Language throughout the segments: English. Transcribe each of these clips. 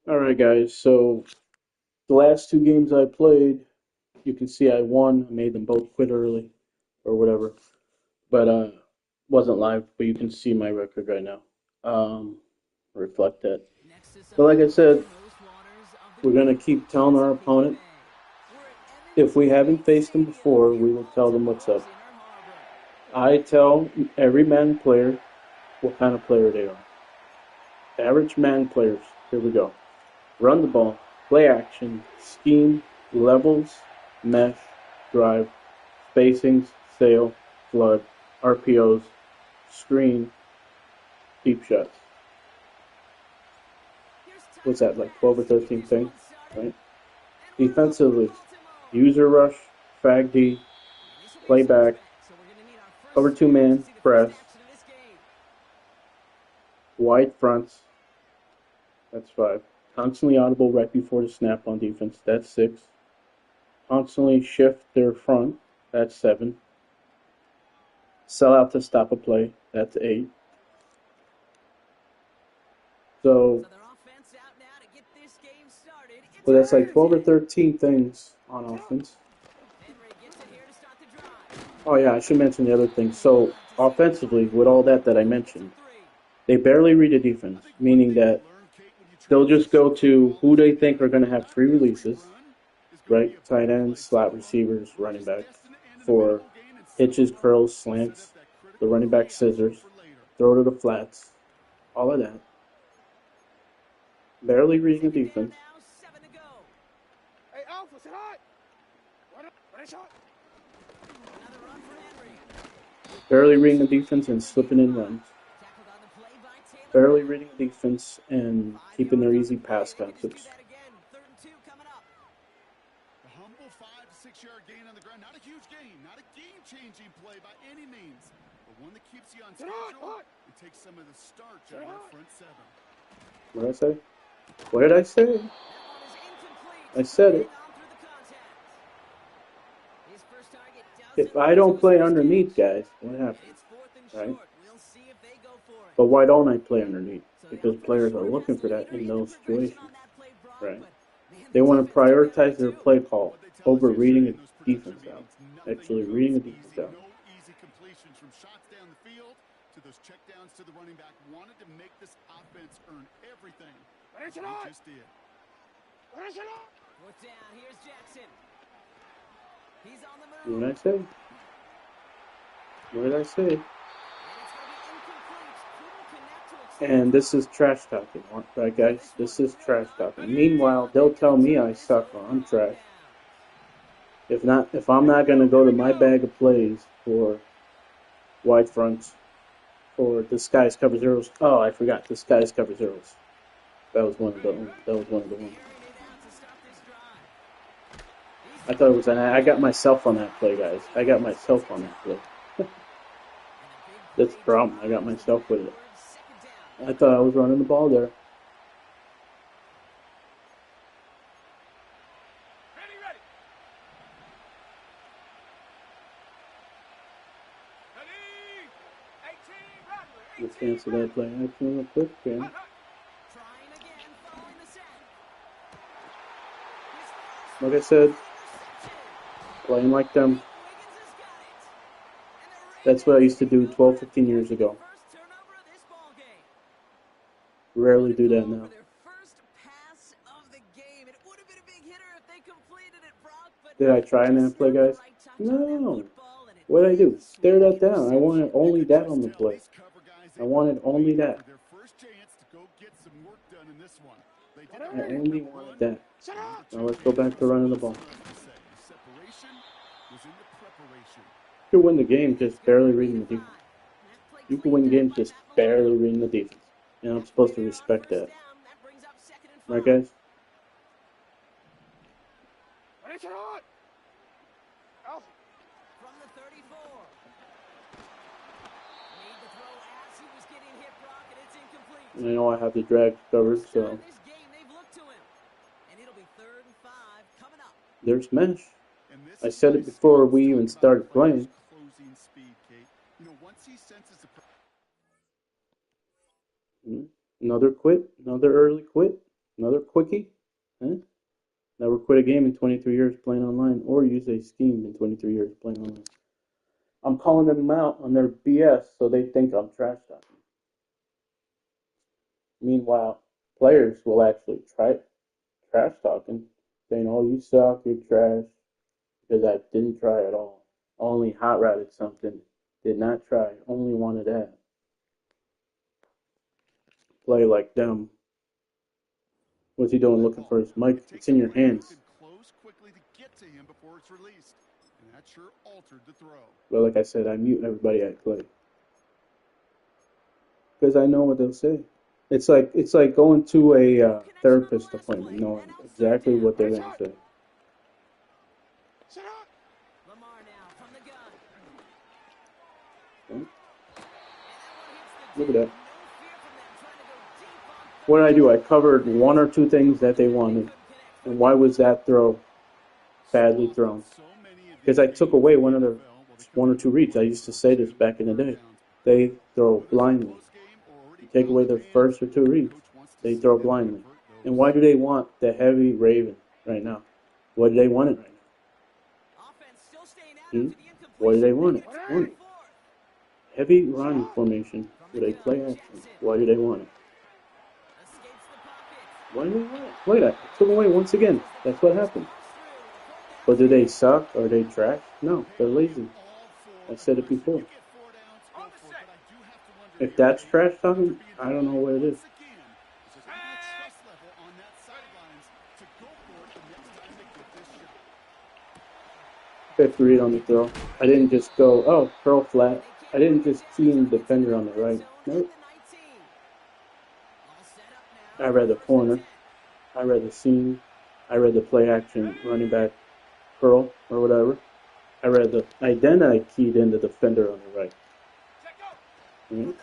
Alright guys, so the last two games I played, you can see I won. I made them both quit early or whatever. But wasn't live, but you can see my record right now. Reflect that. But like I said, we're gonna keep telling our opponent if we haven't faced them before, we will tell them what's up. I tell every Madden player what kind of player they are. Average Madden players. Here we go. Run the ball, play action, scheme, levels, mesh, drive, spacings, sail, flood, RPOs, screen, deep shots. What's that, like 12 or 13 things, right? Defensively, user rush, fag D, play back, cover two man, press, wide fronts, that's 5. Constantly audible right before the snap on defense, that's 6. Constantly shift their front, that's 7. Sell out to stop a play, that's 8. So that's like 12 or 13 things on offense. Oh yeah, I should mention the other thing. So offensively, with all that I mentioned, they barely read a defense, meaning that they'll just go to who they think are going to have free releases, right? Tight ends, slot receivers, running backs, for hitches, curls, slants, the running back scissors, throw to the flats, all of that. Barely reading the defense. Barely reading the defense and slipping in runs. Barely reading the defense and keeping their easy pass concepts. The humble 5 to 6 yard gain on the ground. Not a huge gain, not a game-changing play by any means, but one that keeps you on schedule and takes some of the starch out of our front seven. What did I say? What did I say? I said it. If I don't play underneath, guys, what happens? Right? But why don't I play underneath? Because players are looking for that in those situations. Right? They want to prioritize their play call over reading a defense out. Actually reading a defense out. No easy completions from shots down the field to those checkdowns to the running back. Wanted to make this offense earn everything. He just did. Fourth down, here's Jackson. He's on the move. What did I say? What did I say? And this is trash talking, right, guys? This is trash talking. Meanwhile, they'll tell me I suck or I'm trash. If I'm not gonna go to my bag of plays for wide fronts, for disguise cover zeros. Oh, I forgot disguise cover zeros. That was one of the ones. I thought it was I got myself on that play, guys. I got myself on that play. That's the problem. I got myself with it. I thought I was running the ball there. Let's cancel that play action real quick, okay? Like I said, playing like them. That's what I used to do 12, 15 years ago. Rarely do that now. Did I try in that play, guys? No. What did I do? Stare that down. I wanted only that on the play. I wanted only that. I only wanted that. Now let's go back to running the ball. You can win the game just barely reading the defense. You can win games just barely reading the defense. And I'm supposed to respect that. Right, guys? And I know I have the drag covered, so there's mesh. I said it before we even started playing. Another quit, another early quit. Another quickie? Huh? Never quit a game in 23 years playing online or use a Steam in 23 years playing online. I'm calling them out on their BS so they think I'm trash talking. Meanwhile, players will actually try trash talking, saying, "Oh, you suck, you're trash," because I didn't try at all. Only hot rodded something, did not try, only wanted that. Play like them. What's he doing looking for his mic? It's in your hands. Close quickly to get to him before it's released. And that sure altered the throw. But like I said, I mute everybody I play. Because I know what they'll say. It's like going to a therapist appointment, knowing exactly what they're going to say. Lamar now from the gun. Okay. Look at that. What did I do? I covered one or two things that they wanted. And why was that throw badly thrown? Because I took away one or two reads. I used to say this back in the day. They throw blindly. You take away their first or two reads, they throw blindly. And why do they want the heavy Raven right now? Why do they want it right now? Why do they want it? Heavy Ronnie formation with a play action. Why do they want it? Why do they want it? Look at that. I took away once again. That's what happened. But do they suck? Are they trash? No, they're lazy. I said it before. If that's trash talking, I don't know what it is. Fifth read on the throw. I didn't just go, oh, curl flat. I didn't just key in the defender on the right. Nope. I read the corner. I read the seam. I read the play action running back curl or whatever. Then I keyed in the defender on the right. Right.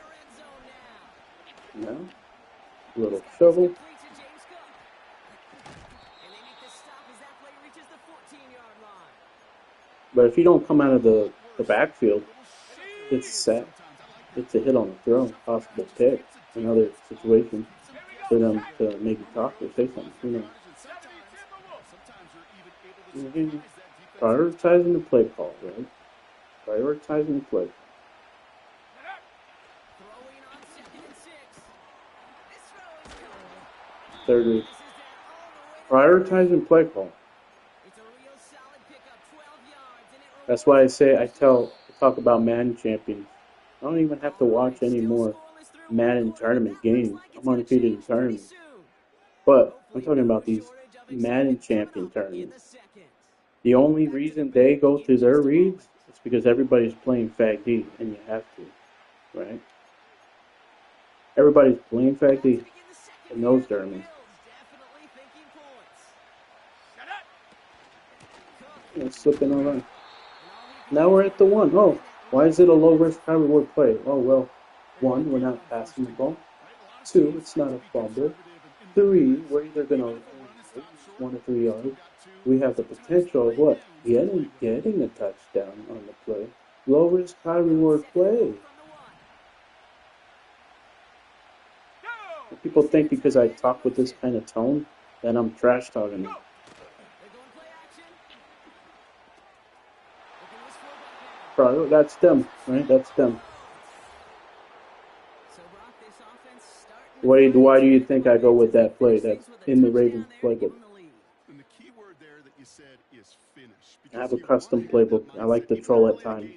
Now, little shovel. But if you don't come out of the backfield, it's set. It's a hit on the throw, possible pick, another situation for them to maybe talk or say something. Who knows? Mm-hmm. Prioritizing the play call, right? Prioritizing the play. Third read. Prioritizing play call. That's why I talk about Madden champions. I don't even have to watch any more Madden tournament games. I'm undefeated in tournaments. But I'm talking about these Madden champion tournaments. The only reason they go to their reads is because everybody's playing Fag D, and you have to, right? Everybody's playing Fag D in those tournaments. It's slipping around. Now we're at the one. Oh, why is it a low risk, high reward play? Oh, well, one, we're not passing the ball. Two, it's not a fumble. Three, we're either going to lose 1 or 3 yards. We have the potential of what? Getting a touchdown on the play. Low risk, high reward play. People think because I talk with this kind of tone that I'm trash talking them. Bro, that's them, right? That's them. Why do you think I go with that play that's in the Ravens playbook? I have a custom playbook. I like to troll at times.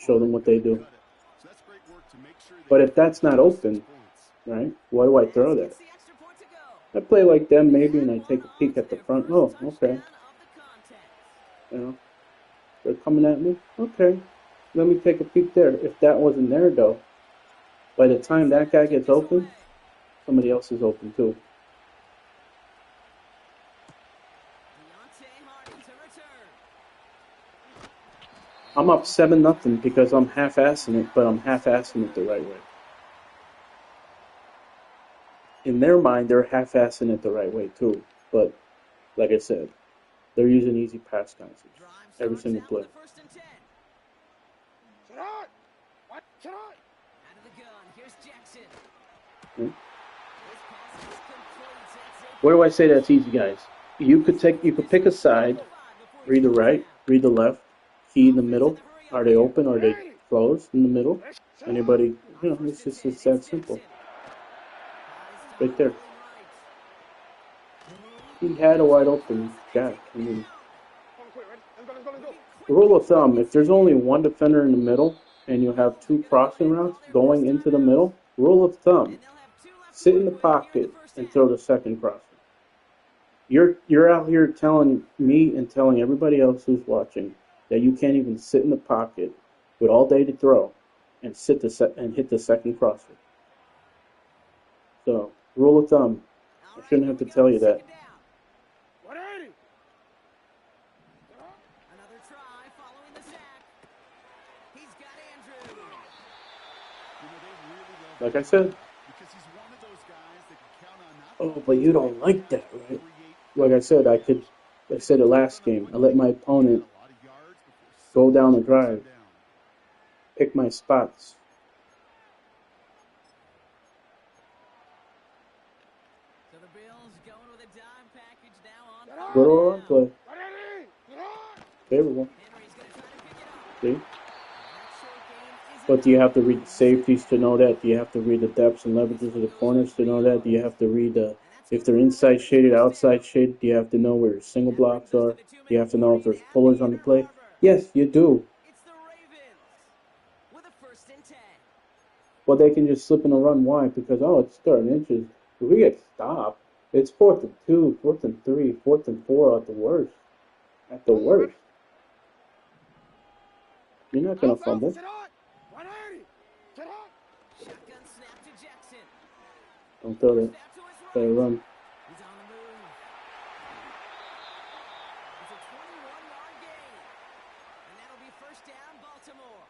Show them what they do. But if that's not open, right? Why do I throw that? I play like them maybe, and I take a peek at the front. Oh, okay. You know, they're coming at me. Okay, let me take a peek there. If that wasn't there though, by the time that guy gets open, somebody else is open too. I'm up 7-0 because I'm half-assing it, but I'm half-assing it the right way. In their mind, they're half-assing it the right way too. But like I said, they're using easy pass concepts every single play. Where do I say that's easy, guys? You could pick a side, read the right, read the left, key in the middle. Are they open? Are they closed in the middle? Anybody? It's that simple. Right there. He had a wide open Jack. I mean, rule of thumb: if there's only one defender in the middle and you have two crossing routes going into the middle, rule of thumb: sit in the pocket and throw the second crossing. You're out here telling me and telling everybody else who's watching that you can't even sit in the pocket with all day to throw and hit the second crosser. So, rule of thumb: I shouldn't have to tell you that. Another try following the sack. He's got Andrew. Like I said. Oh, but you don't like that, right? Like I said, I said it last game. I let my opponent go down the drive, pick my spots. So the Bills going with a dime package now on. Good on play. Favorable. See? But do you have to read the safeties to know that? Do you have to read the depths and leverages of the corners to know that? Do you have to read if they're inside shaded, outside shaded? Do you have to know where your single blocks are? Do you have to know if there's pullers on the play? Yes, you do. It's the Ravens with a 1st and 10. Well, they can just slip in a run. Why? Because, it's 3rd inches. If we get stopped, it's 4th and 2, 4th and 3, 4th and 4 at the worst. At the worst. You're not going to fumble. Shotgun snap to Jackson. Don't throw that. Better run. He's on the move. It's a 21-yard gain. And that'll be 1st down, Baltimore.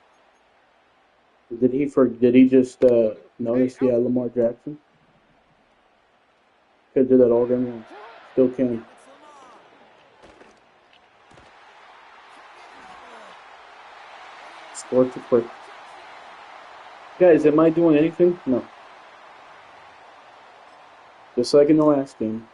Did he just notice he had Lamar Jackson? Could do that all game long. Still can. Score too quick. Guys, am I doing anything? No. Just like in the last game.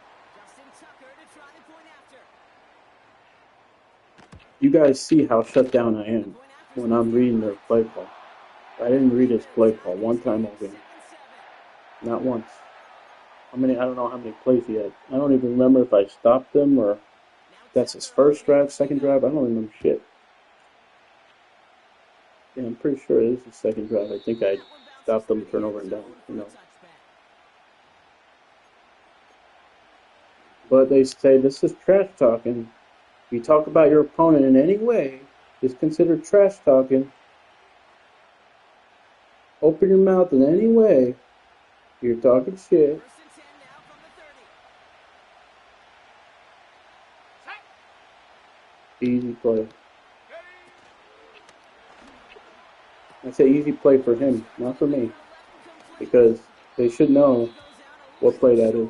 You guys see how shut down I am when I'm reading their play call. I didn't read his play call one time all game. Not once. I don't know how many plays he had. I don't even remember if I stopped him or that's his first drive, second drive. I don't remember shit. Yeah, I'm pretty sure it is his second drive. I think I stopped him turnover and down, But they say this is trash talking. If you talk about your opponent in any way, it's considered trash talking. Open your mouth in any way, you're talking shit. Easy play. I say easy play for him, not for me. Because they should know what play that is.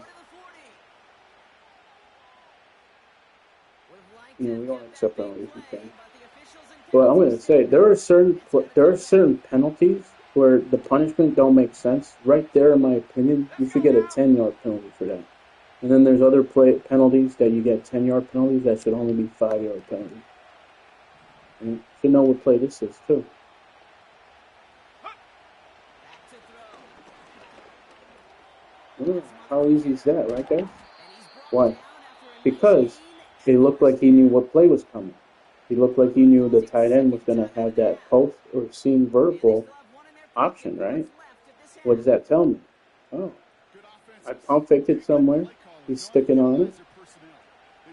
We don't accept penalties, okay. But I'm going to say there are certain penalties where the punishment don't make sense. Right there, in my opinion, you should get a 10-yard penalty for that. And then there's other penalties that you get 10-yard penalties that should only be 5-yard penalties. And you should know what play this is too. How easy is that, right, guys? Why? Because it looked like he knew what play was coming. He looked like he knew the tight end was going to have that post or seam vertical option, right? What does that tell me? Oh, I pump faked it somewhere. He's sticking on it.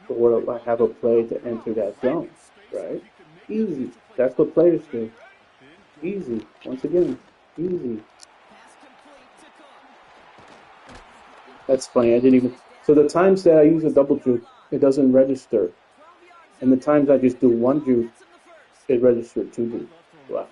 But what if I have a play to enter that zone, right? Easy. That's what players do. Easy. Once again, easy. That's funny. I didn't even. So the times that I use a double juke, it doesn't register. And the times I just do one juke, it registers 2 jukes. Wow.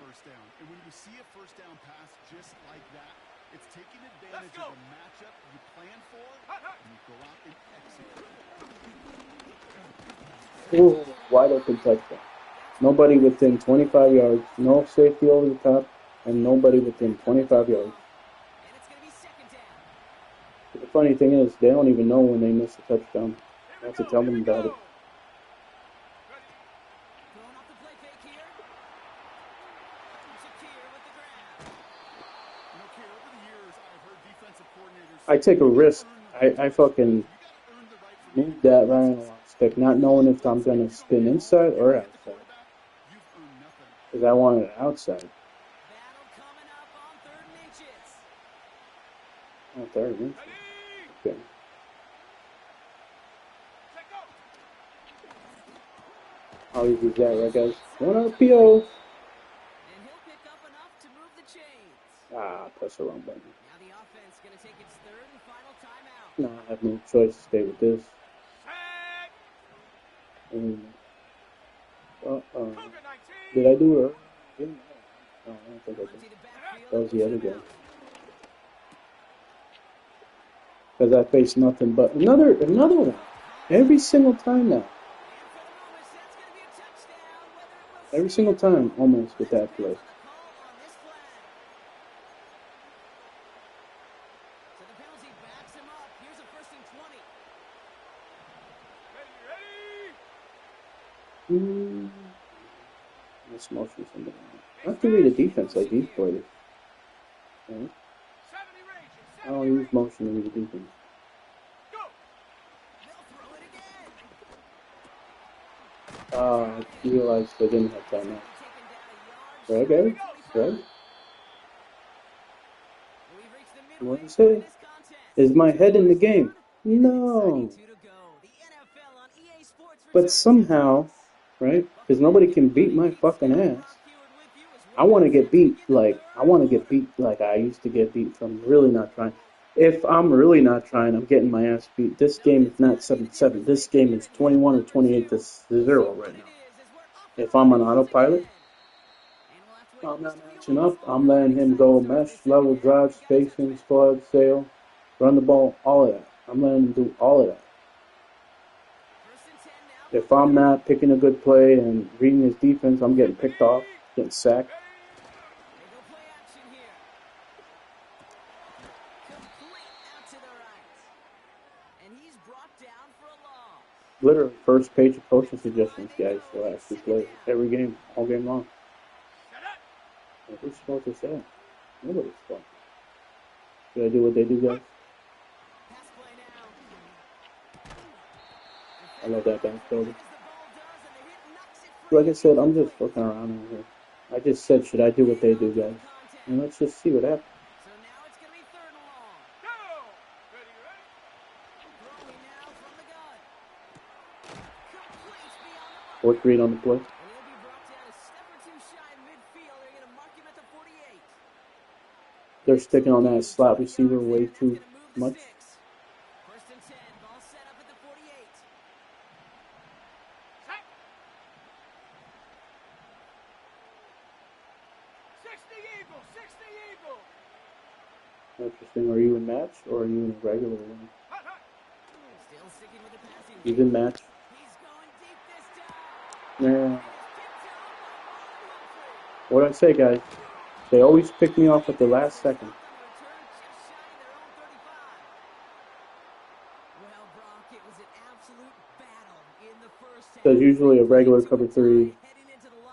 Ooh, wide open touchdown. Nobody within 25 yards. No safety over the top. And nobody within 25 yards. funny thing is, they don't even know when they miss a touchdown. I have to tell them about it. Throwing off the play fake here. Shakir with the grab. You know, Kate, over the years, I've heard defensive coordinators I say, take a you gotta risk. earn the I right. fucking You gotta earn the right for me move to that call right plays. analog stick, not knowing if I'm gonna spin inside or Hit the outside. quarterback, you've earned nothing. Because I want it outside. Battle coming up on 3rd and inches. Oh, third inch. Okay. I'll use that, right, guys? One RPO. And he'll pick up enough to move the chains. Ah, press the wrong button. Now the offense going to take its 3rd and final timeout. No, I have no choice to stay with this. Did I do it? No, I don't think I did. Empty the backfield That and was we'll the send other him guy. out. Because I face nothing but another one. Every single time now. And for the moment, that's going to be a touchdown. Whether it will Every stay single or go. time, almost with Well, that this play. depends on the call on this flag. So the penalty backs him up. Here's a 1st and 20. Let's motion somebody. I have to read a defense like these players. Okay. I don't use motion to read a defense. They'll throw it again. I realized I didn't have timeout. Taken down a yard. Right, guys? Right? We've reached the What midway I say? point of this contest. Is my head in the game? And an No. exciting 2 to go. The NFL on EA Sports But returns somehow, right? Because nobody can beat my fucking ass. I want to get beat like I used to get beat from really not trying. If I'm really not trying, I'm getting my ass beat. This game is not 7-7. This game is 21 or 28-0 right now. If I'm on autopilot, I'm not matching up. I'm letting him go mesh, level, drive, spacing, squad, sail, run the ball, all of that. I'm letting him do all of that. If I'm not picking a good play and reading his defense, I'm getting picked off, getting sacked. They go play action here. Complete out to the right. And he's brought down for a loss. Literally, first page of coaching suggestions, guys. So I actually play every game, all game long. Like, who's supposed to say? Nobody's supposed to. Should I do what they do, guys? Pass play now. I love that backfield. As the ball does, and the hit knocks it free. Like I said, I'm just fucking around over here. I just said, should I do what they do, guys? And let's just see what happens. So now it's going to be 3rd and long. Throwing now from the gun. Completes beyond the mark. Fourth read on the play. And he'll be brought down a step or 2 shy of midfield. They're going to mark him at the 48. They're sticking on that slot receiver way too much. 1st and 10. Ball set up at the 48. Interesting. Are you in match or are you in regular one? Still sticking with the passing. He's in match. He's going deep this time. Yeah. What do I say, guys? They always pick me off at the last second. Because usually a regular cover 3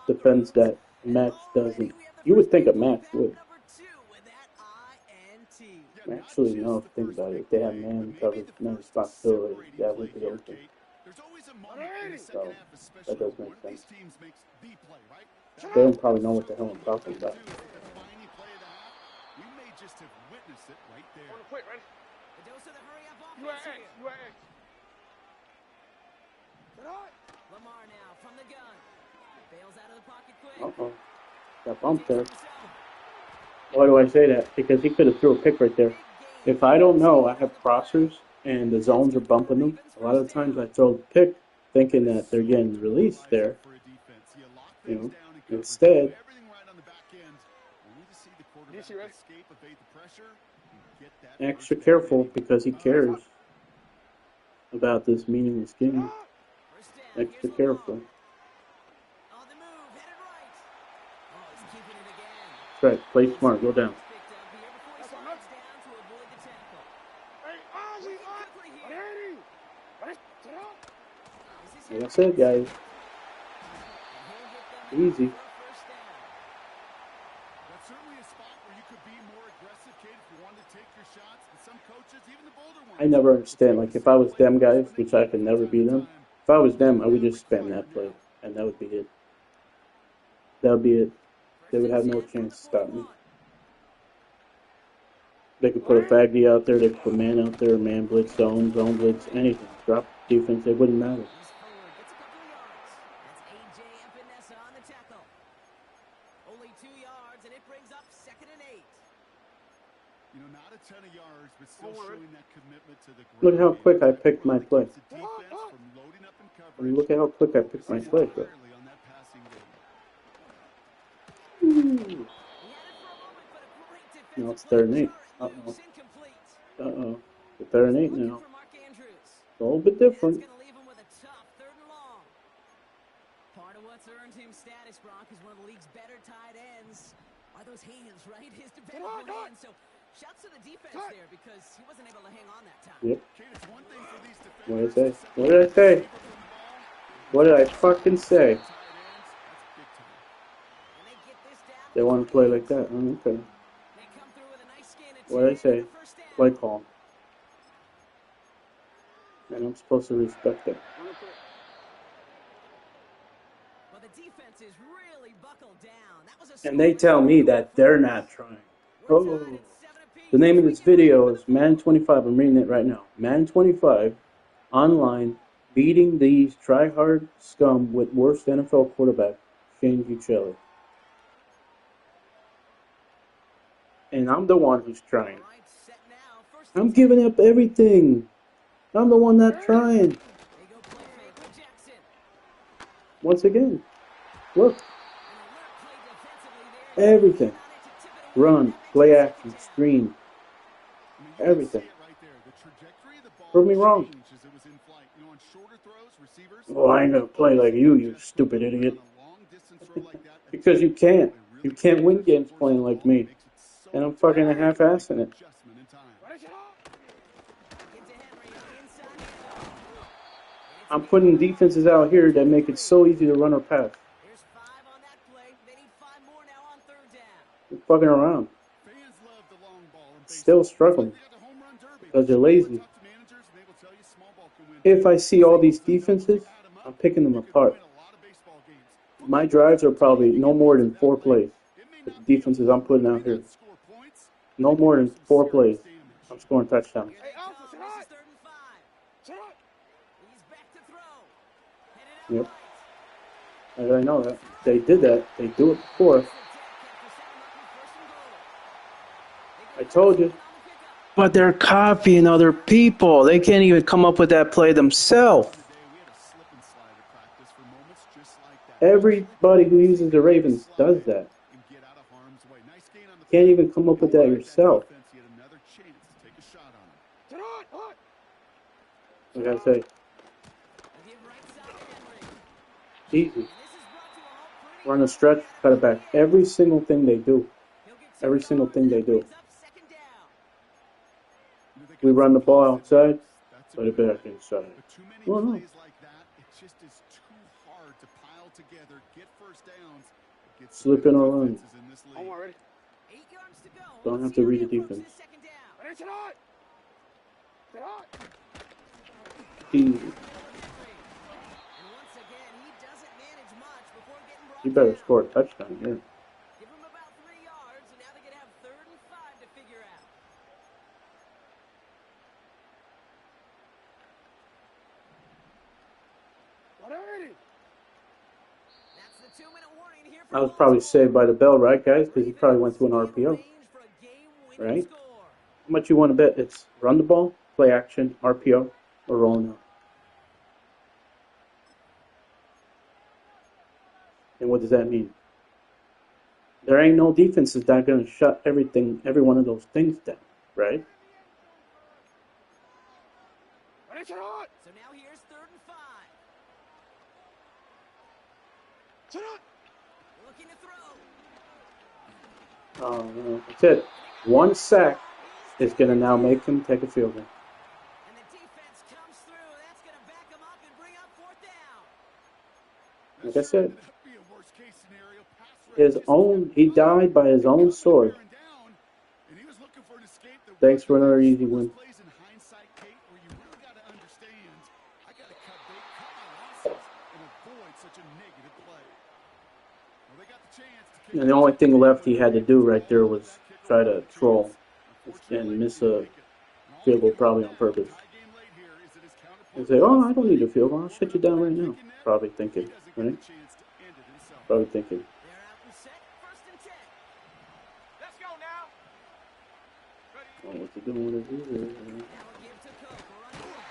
defends that match doesn't. You would think a match would. Actually, no, if you think about it. If they have man coverage, man responsibility, that would be open. So, that does make sense. They don't probably know what the hell I'm talking about. We may just have witnessed it right there. Lamar now from the gun. Bails out of the pocket quick. Uh-oh. Got bumped there. Why do I say that? Because he could have threw a pick right there. If I don't know, I have crossers and the zones are bumping them. A lot of times I throw the pick thinking that they're getting released there. You know, instead, extra careful because he cares about this meaningless game. Extra careful. On the move, headed right. Oh, he's keeping it again. That's right. Play smart. Go down. Picked up here before he slides down to avoid the tackle. Like I said, guys, And he'll get them easy. for a first down. That's certainly a spot where you could be more aggressive, Kate, if you wanted to take your shots. And some coaches, even the bolder I ones, never will take understand. the Like if I same was play them first guys, when they which I can could from never time be to them. time. If I was But them, the I would just average spam player that play, now, and that would be it. That would be it. They First would and have no 10 from chance the to stop me. 41. They could put a Faggy out there. They could put man out there, man blitz, zone blitz, anything. Drop defense. It wouldn't matter. He's forward, gets a couple of yards. That's A.J. Epinesa on the tackle. Only 2 yards, and it brings up 2nd and 8. you know, not a ton of yards, but still showing that commitment to the Look ground how game. quick I Type of picked run my that play. keeps the defense from loading up in I mean, coverage, look at how quick I picked my focusing play, bro. entirely on that passing game. Ooh. He had it for a moment, but a great Now defensive it's play to 3rd and 8. jar it Uh-oh. loose, incomplete. Uh-oh. The 3rd and 8 Looking now. for Mark Andrews. It's a little bit That's different. going to leave him with a tough 3rd and long. Part of what's earned him status, Brock, is one of the league's better tight ends. Are those hands, right? His dependable hands. So shouts to the defense there because he wasn't able to hang on that time. Yep. Kate, it's one thing for these What did I defenders say? to separate What did I the say? receiver from the ball. What did I But fucking the say? tight ends, that's big time. And they get this down to They the want to play 28. like that. Oh, okay. They come through with a nice gain of 10 What did I say? and a first down. Play call. And I'm supposed to respect that. Well, the defense is really buckled down. That was a And they scoreless tell me quarter. that they're not trying. We're Oh. tied at 7 apiece The name as of we this get ready video for is the Madden fourth. 25. I'm reading it right now. Madden 25 online beating these try-hard scum with worst NFL quarterback, Shane Buechele. And I'm the one who's trying. All right, set now. First I'm and 10. giving up everything. I'm the one not trying. They go play fake with Jackson. Once again, look, An alert play defensively there. everything. Couldn't get on it to tip it away, and Run, that makes play it action, 2nd down. screen, I mean, you can see everything. it right there. The trajectory of the ball Prove me wrong. changed as it was in flight. You know, on shorter throws, receivers, Oh, I ain't gonna play like you stupid idiot. on a long distance throw like that, a Because you team can't. will play You really can't quick win as games forces playing the like ball. me. It makes it so And I'm difficult fucking to make half-assing an it. adjustment in time. Get to Henry on the inside handoff. And it's a I'm gain putting of 4. defenses out here that make it so easy to run or pass. There's 5 on that play. They need 5 more now on 3rd down. They're fucking around. Fans love the long ball in Still baseball. It's like struggling they got the home run derby. because they're But you know what? lazy. Talk to managers, and they will tell you small ball can win If too. I see all these Singles and doubles, you defenses, add them I'm up, picking them you can apart. win a lot of baseball games. My Football players drives are will tell you probably if you no get more points than in that 4 play, plays. it may The not be a defenses home I'm run, putting it out may here. not score points, but No it can more do than some 4 serious plays. damage. I'm scoring touchdowns. Here they come. This is 3rd and 5. He's back to throw. Headed out Yep. right. I know that. They did that. They do it before. That's the deck after setting up in 1st and goal. I They get told Harrison you. on the pickup. But they're copying other people. They can't even come up with that play themselves. Today we had a slip and slide at practice for moments just like that. Everybody who uses the Ravens does that. And get out of harm's way. Nice gain on the Can't play. even come up with that Give yourself. defense yet another chance to take a shot on him. Like I say, They give right side to Henry. easy. And this is brought to a halt pretty Run a early stretch, at cut it about back. the 8. Every single thing they do. He'll get 2 Every single yards, thing and they that do. brings up 2nd down. You know, they We got run some the ball positive outside, looks. That's a put it good back play. inside. But too many Oh no. plays like that, it just is too hard to pile together, get first downs against the Slip better in or run. defenses in this league. 8 yards to go. Don't Let's have to see how read they the approach defense. this 2nd down. Easy. And once again, he doesn't manage much before getting brought You better down. score a touchdown here. Give him about 3 yards, and now they're going to have 3rd and 5 to figure out. That's the 2-minute warning here for I was probably saved by the bell, right, guys? Because he probably went to an RPO, right? How much you want to bet? It's run the ball, play action, RPO, or rolling out. And what does that mean? There ain't no defenses that are going to shut every one of those things down, right? So now here's 3rd and 5. Looking to throw. Oh, no. That's it. One sack is going to now make him take a field goal. And the defense comes through. That's going to back him up and bring up 4th down. Like I said, That'd be a worst case scenario. Pass rush his just own, he died by his he own got them sword. bearing down, and he was looking for an escape that Thanks worked. for another It's easy one of those win. plays in hindsight, Kate, where you really got to understand. I got to cut bait, cut my losses, and avoid such a negative play. Well, they got the chance to kick And it the to only thing Tampa Bay, left but he they had to gave do it right there all to was that kicker try return to chance. troll and Unfortunately, miss he didn't a make it. And all field we goal can hope probably on now, purpose. tie game late here, is that his And counterpart say, oh, I don't play need a field goal. I'll shut you warming up down that right now. kicking net. Probably He thinking, doesn't get right? the chance to end it himself. Probably thinking. They're out and set. First and 10. Let's go now. Oh, what's he doing with Now it? a give to Cook.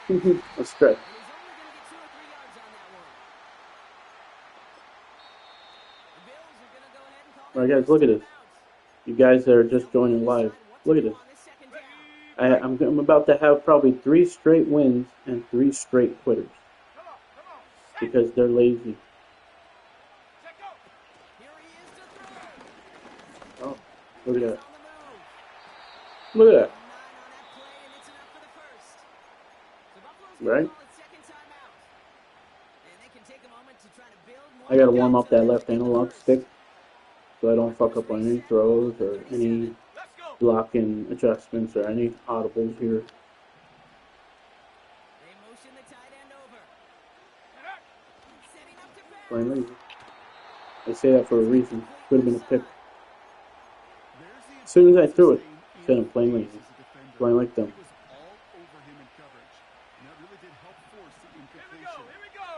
Running. A stretch. And he's only going to get 2 or 3 yards on that one. The Bills are going to go ahead and call All right, their guys, first look at this. timeout. You guys that are They'll just be able joining to live, decide what to look at do this. on this second down. I'm about to have probably 3 straight wins and 3 straight quitters Come on. Set. because they're lazy. Set go. Here he is to throw. Oh, look at He's that. on the move. Look at 9 that. on that play, and it's enough for the first. So Buffalo's going to Right? call it second timeout. And they can take a moment to try to build more I got to warm up that momentum left as they get the analog first. stick so I don't fuck up on any throws or any Let's go. blocking adjustments or any audibles here. They motion the tight end over. Setting up to pass. Playing lazy. I say that for a reason. Could have been a pick. There's the As soon as I importance of threw it, staying said in I'm playing phase lazy. as a defender. Playing like them. He was all over him in coverage, and that really did help force the incompletion. Here we go.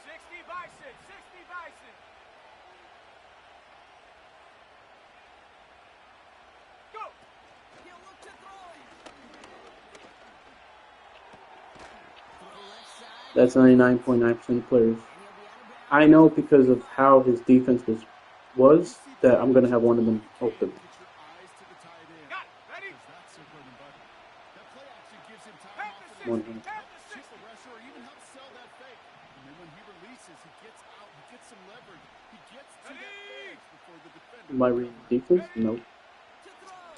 60 Bison. 60 Bison. Go. He'll look to throw it. To the left side. That's 99.9% players. And he'll be out of bounds. I know because of how his defense was that I'm gonna have one of them open. Get your eyes to the tight end. Got it. Ready? Because that's their bread and butter. That play actually gives him time Half off the of 60. One. Half the chip 60. the rusher or even help sell that fake. And then when he releases, he gets out, he gets some leverage. He gets to that edge before the defender. Am I reading defense? Nope. To throw.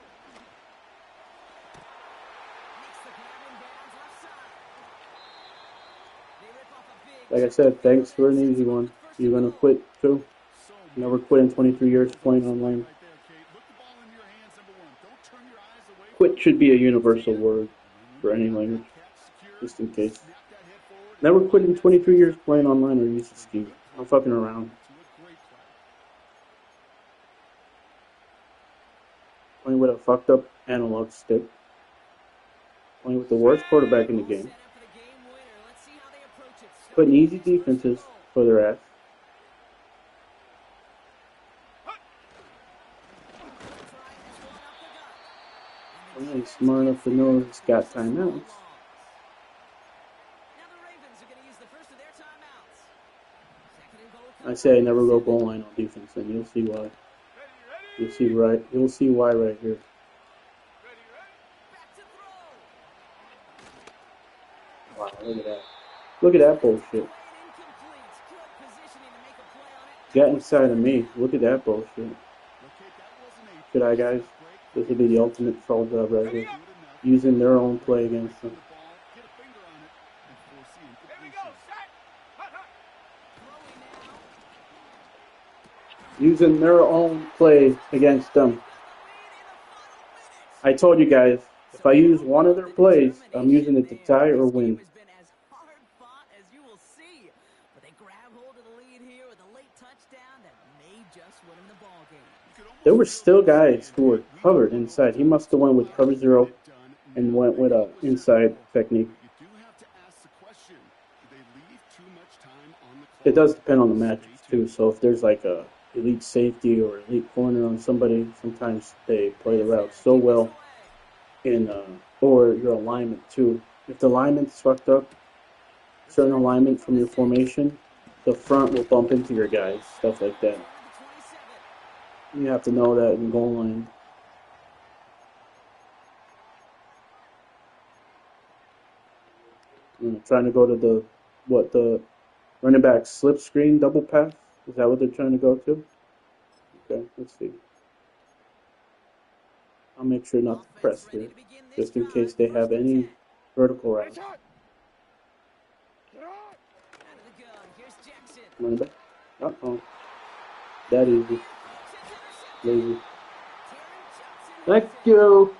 Makes the grab in bounds left side. They rip off a big Like I said, thanks for an easy one. You're gonna quit too. So Never quit in 23 years playing online. right there, Kate. Look the ball into your hands, number one. Don't turn your eyes away from Quit should be a universal word for any language, catch just secured. in case. Snap that head forward. Never quit in 23 years playing online or use a scheme. I'm fucking around. To a great play. Playing with a fucked up analog stick. Playing with the worst quarterback in the game. Set up for the game winner. Let's see how they approach it. Putting easy Starting with this first and defenses goal. for their ass. Trying this one up the gut. I'm really smart enough to know he's got timeouts. Now the Ravens are going to use the first of their timeouts. Second and goal. I say I never go goal line on defense, and you'll see why. Ready, ready. You'll see right. You'll see why right here. Ready, ready. Back to throw. Wow, look at that. Look at that bullshit. Played incomplete. Good positioning to make a play on it. Got inside of me. Look at that bullshit. Okay, that wasn't a Good eye, guys. This will be the ultimate fall job right here. Using their own play against them. the ball, get a finger on it, and force the Here we go. incompletion. Set. Hut, hut. Throwing now. Using their own play against them. I told you guys, if I use one of their plays, I'm using it to tie or win. This game has been as hard fought as you will see, but they grab hold of the lead here with a late touchdown that may just win them the ball game. There were still guys who were covered inside. He must have went with cover zero and went with a inside technique. You do have to ask the question, do they leave too much time on the clock? It does depend on the matches too. So if there's like a elite safety or elite corner on somebody, sometimes they play the route so well in or your alignment too. If the alignment's fucked up, certain alignment from your formation, the front will bump into your guys, stuff like that. You have to know that in goal line. Trying to go to the running back slip screen double pass. Is that what they're trying to go to? Okay, let's see. I'll make sure not to press here, just in case they have any vertical routes. Get on. go. Here's Jackson. Running back. Uh-oh. That easy. Lazy. Thank you.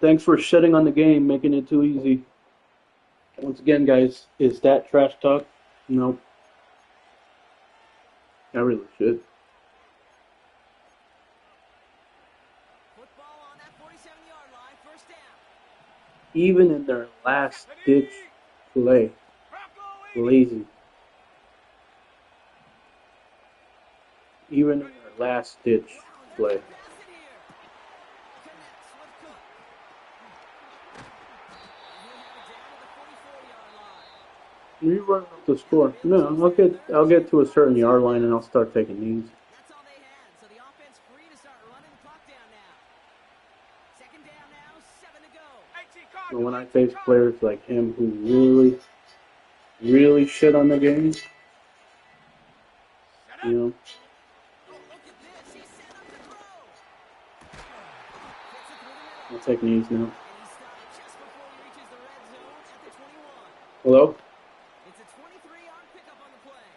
Thanks for shitting on the game, making it too easy. Once again, guys, is that trash talk? Nope. I really should. Football on that 47-yard line, first down. Even in their last ditch play, lazy. Even in their last ditch play. Pass it here. Connects with Cook. And he'll have it down to the 44-yard line. You run up the score. No, I'll get to a certain yard line and I'll start taking these. That's all they had. So the offense free to start running the clock down now. Second down now, 7 to go. And when I face players like him who really shit on the game, you know, Oh, look at this. He's set up to throw. Gets it through the middle. I'll take these now. And he stopped just before he reaches the red zone at the 21. Hello? It's a 23-yard pickup on the play.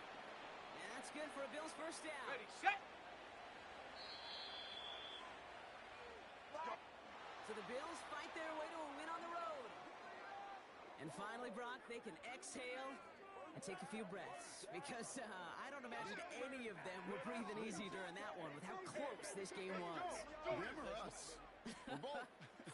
And that's good for a Bills first down. Ready, set. So the Bills fight their way to a win on the road. And finally, Brock, they can exhale and take a few breaths. Because I don't imagine any of them were breathing easy during that one with how close this game was. Them or us? We're both.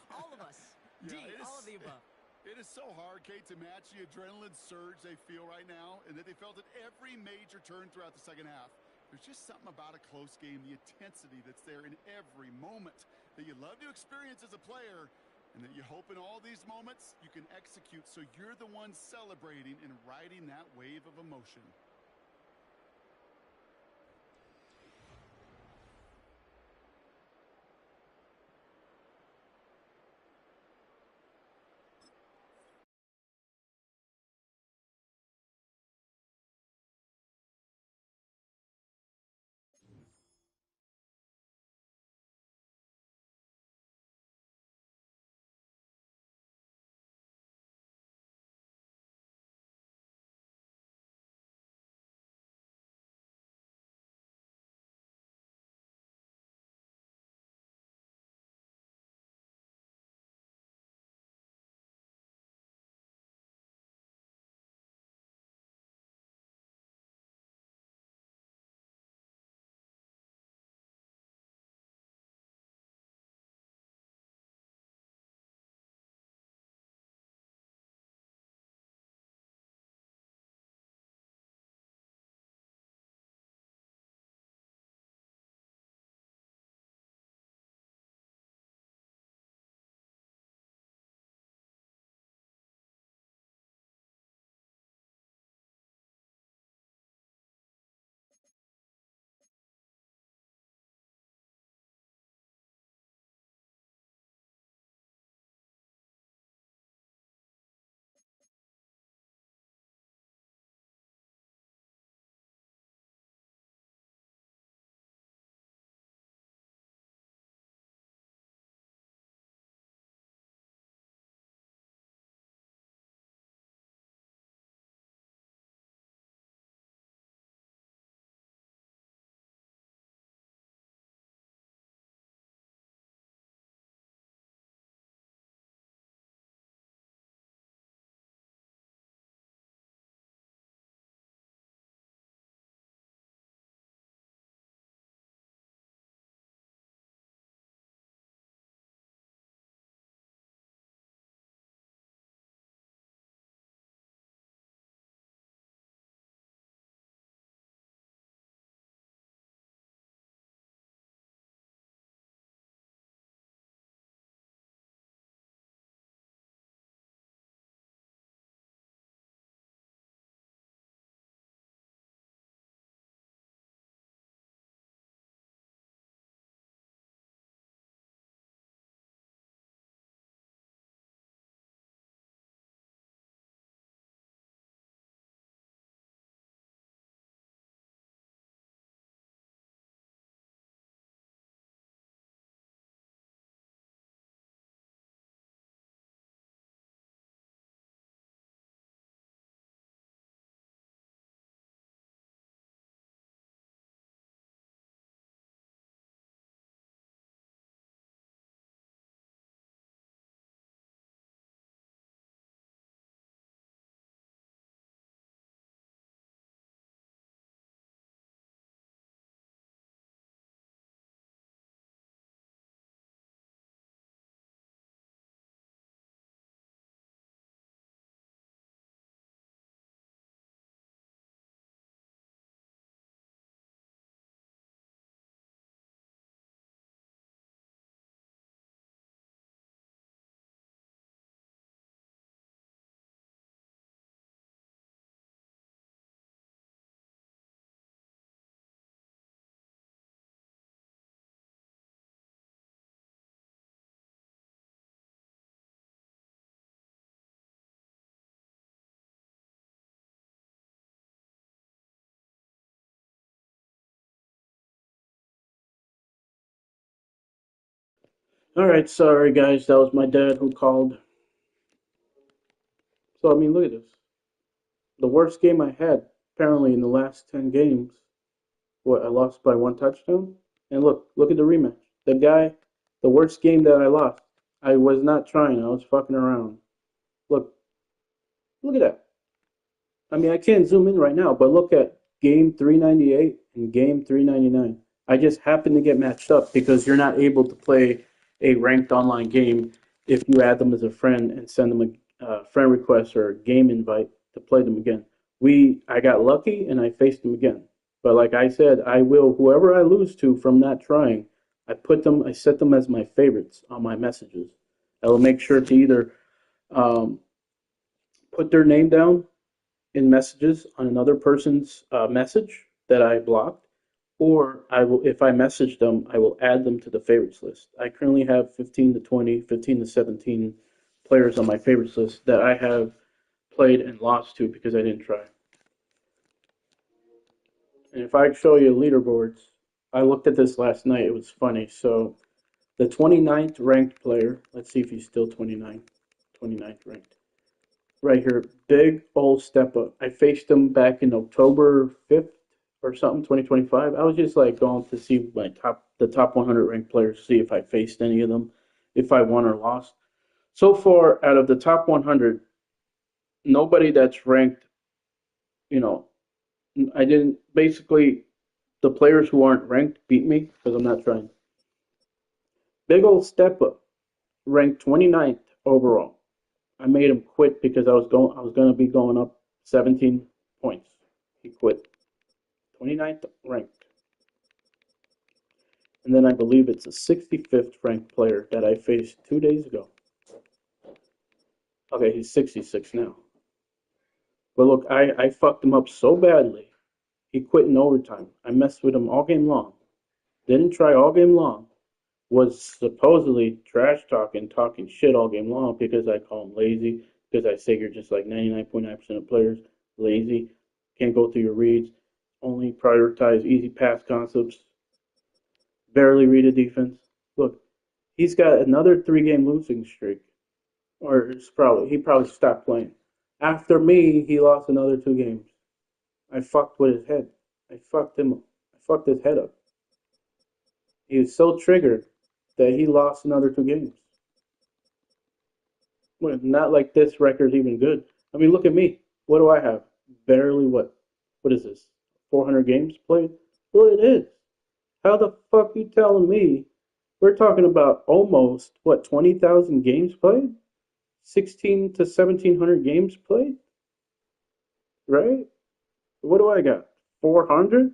All of us. Yeah, D, all of the above. It is so hard, Kate, to match the adrenaline surge they feel right now, and that they felt at every major turn throughout the second half. There's just something about a close game, the intensity that's there in every moment that you love to experience as a player, and that you hope in all these moments you can execute so you're the one celebrating and riding that wave of emotion. All right, sorry guys, that was my dad who called. So I mean, look at this. The worst game I had apparently in the last 10 games. What, I lost by one touchdown? And look at the rematch. The guy, the worst game that I lost. I was not trying. I was fucking around. Look, look at that. I mean, I can't zoom in right now, but look at game 398 and game 399. I just happened to get matched up because you're not able to play a ranked online game if you add them as a friend and send them a friend request or a game invite to play them again. I got lucky and I faced them again. But like I said, I will, whoever I lose to from not trying, I set them as my favorites on my messages. I will make sure to either um, put their name down in messages on another person's message that I blocked, or I will, if I message them, I will add them to the favorites list. I currently have 15 to 20, 15 to 17 players on my favorites list that I have played and lost to because I didn't try. And if I show you leaderboards, I looked at this last night. It was funny. So the 29th ranked player, let's see if he's still 29th ranked. Right here, big old step up. I faced him back in October 5th or something, 2025. I was just like going to see the top 100 ranked players, see if I faced any of them, if I won or lost. So far, out of the top 100, nobody that's ranked, you know, I didn't, basically, the players who aren't ranked beat me because I'm not trying. Big old step up, ranked 29th overall. I made him quit because I was going to be going up 17 points. He quit. 29th ranked. And then I believe it's a 65th ranked player that I faced 2 days ago. Okay, he's 66 now. But look, I fucked him up so badly. He quit in overtime. I messed with him all game long. Didn't try all game long. Was supposedly trash talking shit all game long because I call him lazy, because I say you're just like 99.9% of players, lazy, can't go through your reads, only prioritize easy pass concepts, barely read a defense. Look, he's got another 3 game losing streak, or he probably stopped playing. After me, he lost another 2 games. I fucked with his head. I fucked him. I fucked his head up. He was so triggered that he lost another 2 games. Well, not like this record's even good. I mean, look at me. What do I have? Barely what? What is this? 400 games played? Well, it is. How the fuck you telling me? We're talking about almost what 20,000 games played, 16 to 1700 games played, right? What do I got? 400?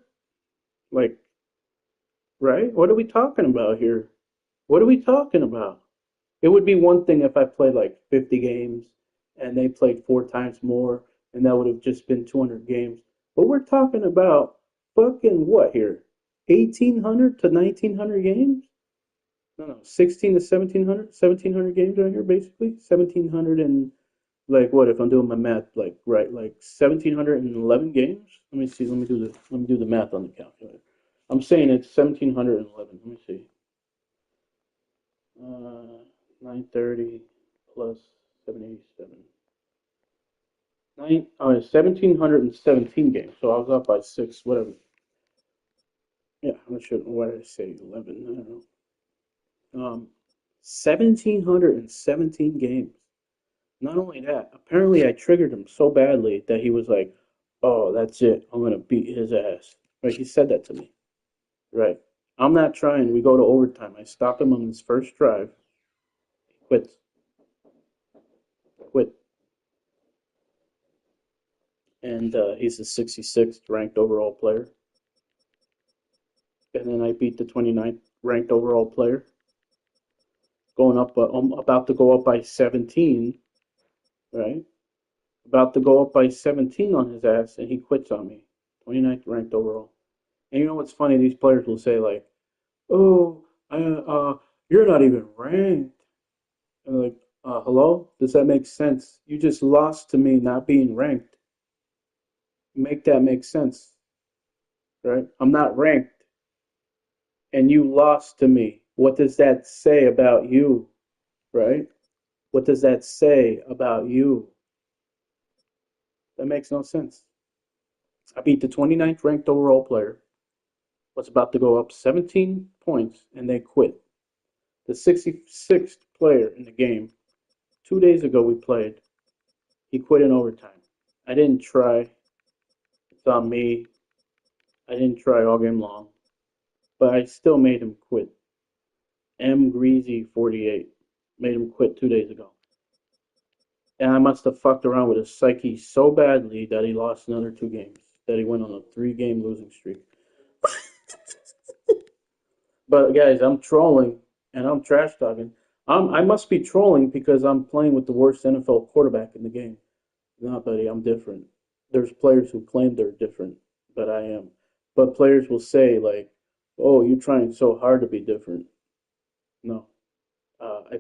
Like, right? What are we talking about here? What are we talking about? It would be one thing if I played like 50 games and they played 4 times more, and that would have just been 200 games. But we're talking about fucking what here? 1800 to 1900 games? No, 16 to 1700, 1700 games right here, basically. 1700 and like what if I'm doing my math like right, like 1711 games? Let me see. Let me do the math on the calculator. I'm saying it's 1711. Let me see. 930 plus 787. 1717 games. So I was up by 6, whatever. Yeah, I should. Why did I say 11? I don't know. 1717 games. Not only that, apparently I triggered him so badly that he was like, "Oh, that's it. I'm gonna beat his ass." Right? He said that to me. Right? I'm not trying. We go to overtime. I stop him on his first drive. He quits. Quit. And he's the 66th ranked overall player. And then I beat the 29th ranked overall player, going up. I'm about to go up by 17. Right? About to go up by 17 on his ass, and he quits on me. 29th ranked overall. And you know what's funny? These players will say like, "Oh, you're not even ranked." And I'm like, hello? Does that make sense? You just lost to me not being ranked. Make that make sense, right? I'm not ranked, and you lost to me. What does that say about you, right? What does that say about you? That makes no sense. I beat the 29th ranked overall player, was about to go up 17 points, and they quit. The 66th player in the game, 2 days ago we played, he quit in overtime. I didn't try. It's on me. I didn't try all game long, but I still made him quit. M Greasy 48 made him quit 2 days ago. And I must have fucked around with his psyche so badly that he lost another 2 games, that he went on a 3 game losing streak. But guys, I'm trolling and I'm trash talking. I must be trolling because I'm playing with the worst NFL quarterback in the game. No, buddy, I'm different. There's players who claim they're different, but I am. But players will say like, "Oh, you're trying so hard to be different." No, I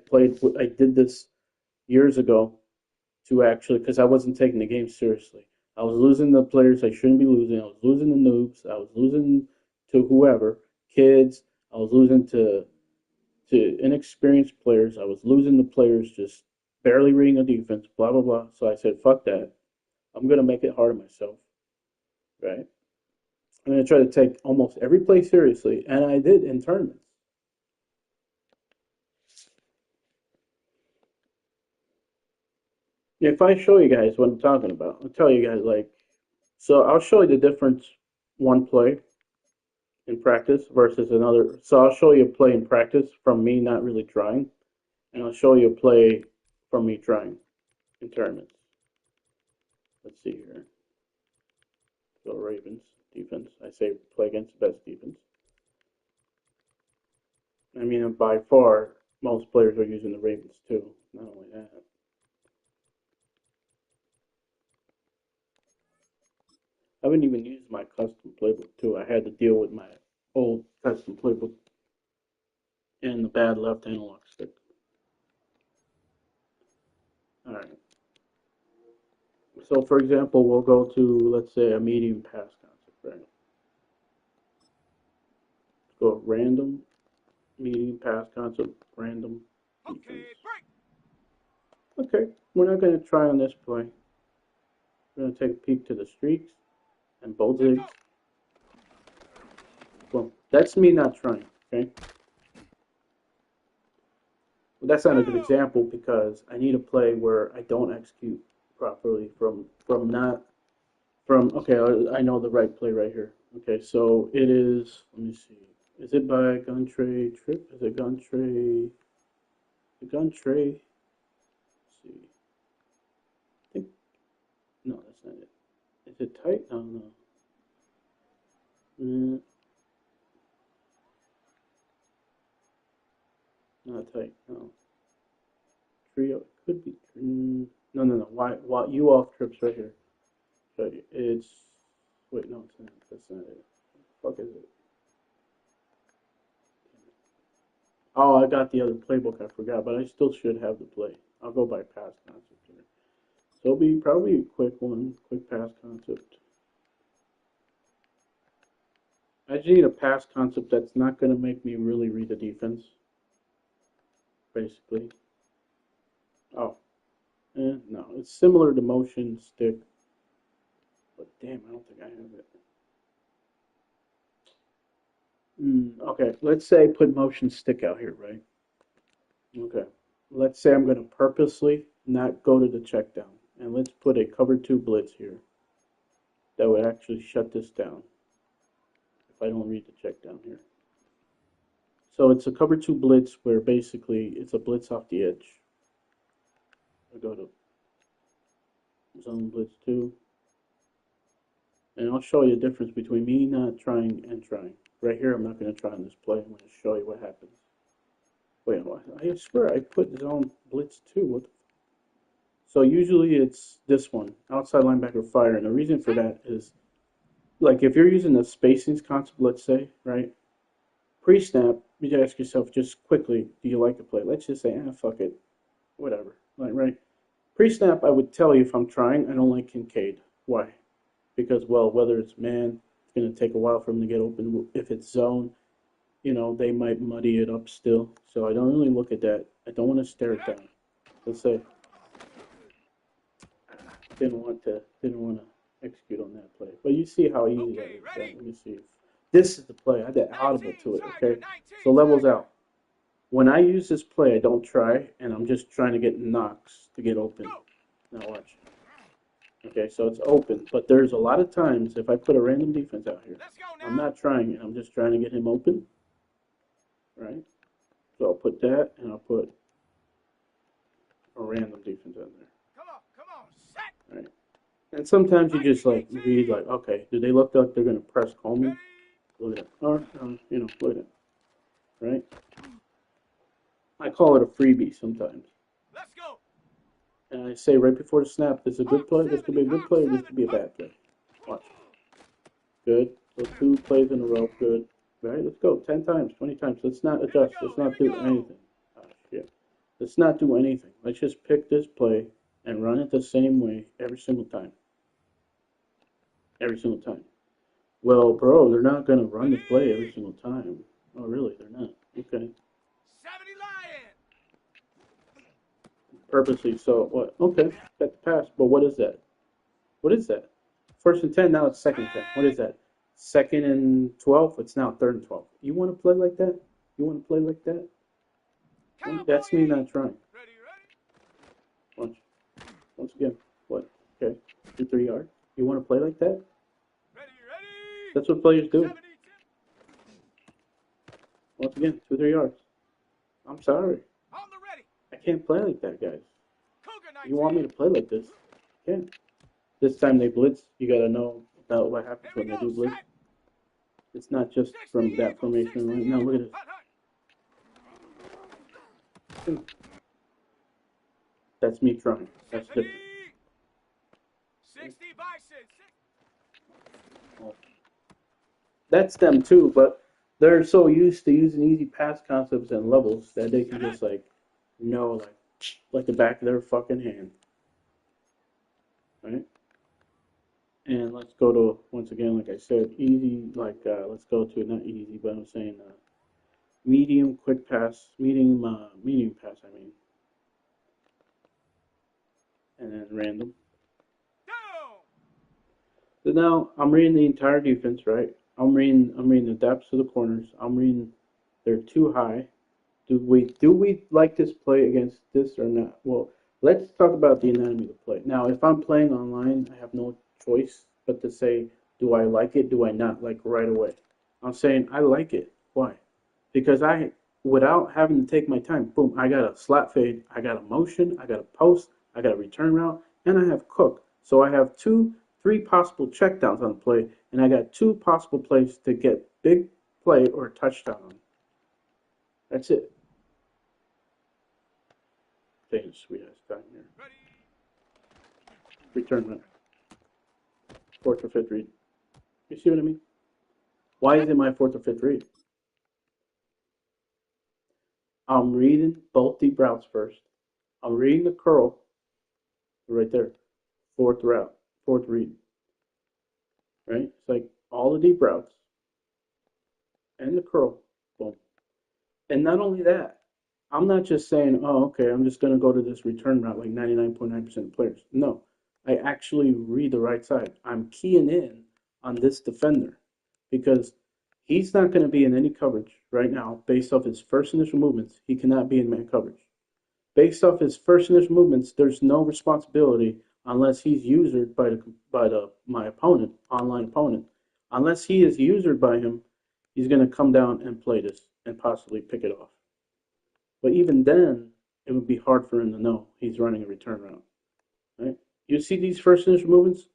did this years ago to actually because I wasn't taking the game seriously. I was losing the players I shouldn't be losing. I was losing the noobs. I was losing to whoever, kids. I was losing to inexperienced players. I was losing the players just barely reading a defense. Blah blah blah. So I said, "Fuck that. I'm gonna make it hard on myself." Right? I'm gonna try to take almost every play seriously, and I did in tournaments. If I show you guys what I'm talking about, I'll tell you guys like so I'll show you the difference one play in practice versus another. So I'll show you a play in practice from me not really trying, and I'll show you a play from me trying in tournaments. Let's see here. So Ravens defense. I say play against the best defense. I mean, by far, most players are using the Ravens too. Not only that. I haven't even used my custom playbook too. I had to deal with my old custom playbook and the bad left analog stick. All right. So for example, we'll go to let's say a medium pass concept, right? Let's go random medium pass concept, random Okay, defense. break. Okay, we're not going to try on this play. We're going to take a peek to the streaks and both Set, zigs. go. Well, that's me not trying. Okay. Well, that's not a good Go. example because I need a play where I don't execute properly from not from. Okay, I know the right play right here. Okay, so it is. Let me see. Is it by gun tray trip? Is it gun tray? The gun tray. Let's see. I think no, that's not it. Is it tight? No, no. Mm, not tight. No. Trio. It could be. No, no, no. Why? You off trips right here. Right. It's. Wait, no, it's not. That's not it. Fuck is it? Oh, I got the other playbook. I forgot, but I still should have the play. I'll go by pass concept here. So it'll be probably a quick one, quick pass concept. I just need a pass concept that's not going to make me really read the defense, basically. Oh, no, it's similar to motion stick, but damn, I don't think I have it. Okay, let's say I put motion stick out here, right? Okay, let's say I'm going to purposely not go to the check down, and let's put a cover two blitz here that would actually shut this down if I don't read the check down here. So it's a cover two blitz where basically it's a blitz off the edge. I go to zone blitz two, and I'll show you the difference between me not trying and trying. Right here, I'm not going to try on this play. I'm going to show you what happens. Wait, I swear I put zone blitz two. What the So usually it's this one, outside linebacker fire, and the reason for that is like if you're using the spacings concept, let's say, right? Pre-snap, you ask yourself just quickly, do you like the play? Let's just say, fuck it, whatever. Like, right? Pre-snap, I would tell you if I'm trying, I don't like Kincaid. Why? Because, well, whether it's man, it's going to take a while for him to get open. If it's zone, you know, they might muddy it up still. So I don't really look at that. I don't want to stare it down. Let's say didn't want to execute on that play. But you see how easy that is, right? Let me see. This is the play. I did audible to it, okay? So levels out. When I use this play, I don't try, and I'm just trying to get knocks to get open. Now watch. Okay, so it's open, but there's a lot of times if I put a random defense out here, I'm not trying it. I'm just trying to get him open, right? So I'll put that, and I'll put a random defense out there. Come on, set. Right. And sometimes you just like read like, okay, do they look like they're gonna press Coleman? Look at that. Or you know, look at that. Right? I call it a freebie sometimes. Let's go. And I say right before the snap, this is a good play, this could be a good play, this could be a bad play. Watch. Good. So 2 plays in a row, good. Right, let's go. 10 times, 20 times. Let's not adjust. Let's not do anything. Oh, shit. Let's not do anything. Let's just pick this play and run it the same way every single time. Every single time. Well, bro, they're not going to run the play every single time. Oh, really? They're not. Okay. 70 Lion. Purposely so. What? Okay. Got the pass. But what is that? What is that? 1st and 10, now it's 2nd and 10. What is that? 2nd and 12? It's now 3rd and 12. You want to play like that? You want to play like that? Well, that's me not trying. Ready. Once again. What? Okay. 2, 3 yards. You want to play like that? Ready. That's what players do. 70. Once again, 2, 3 yards. I'm sorry. On the ready. I can't play like that, guys. Cougar 19. You want me to play like this? I can't. This time they blitz. You got to know about what happens when they do blitz. It's not just from that formation right now. Look at this. That's me trying. That's different. 60 by 6. That's them too, but they're so used to using easy pass concepts and levels that they can just like know like the back of their fucking hand. Right? And let's go to, once again, like I said, easy, let's go to, not easy, but I'm saying medium quick pass, medium pass, I mean. And then random. So now I'm reading the entire defense, right? I'm reading the depths of the corners. I'm reading they're too high. Do we like this play against this or not? Well, let's talk about the anatomy of the play. Now, if I'm playing online, I have no choice but to say, do I like it? Do I not like right away? I'm saying I like it. Why? Because without having to take my time, boom, I got a slot fade, I got a motion, I got a post, I got a return route, and I have cook. So I have 3 possible checkdowns on the play, and I got 2 possible plays to get big play or touchdown on. That's it. Taking a sweet ass time here. Return route. 4th or 5th read. You see what I mean? Why is it my 4th or 5th read? I'm reading both deep routes first. I'm reading the curl right there. 4th route, 4th read. Right? It's like all the deep routes and the curl. Boom. And not only that, I'm not just saying, oh, okay, I'm just going to go to this return route like 99.9% of players. No, I actually read the right side. I'm keying in on this defender because he's not going to be in any coverage right now based off his first initial movements. He cannot be in man coverage. Based off his first initial movements, there's no responsibility unless he's usured by my opponent, online opponent. Unless he is usured by him, he's going to come down and play this and possibly pick it off. But even then, it would be hard for him to know he's running a return route. Right? You see these first initial movements?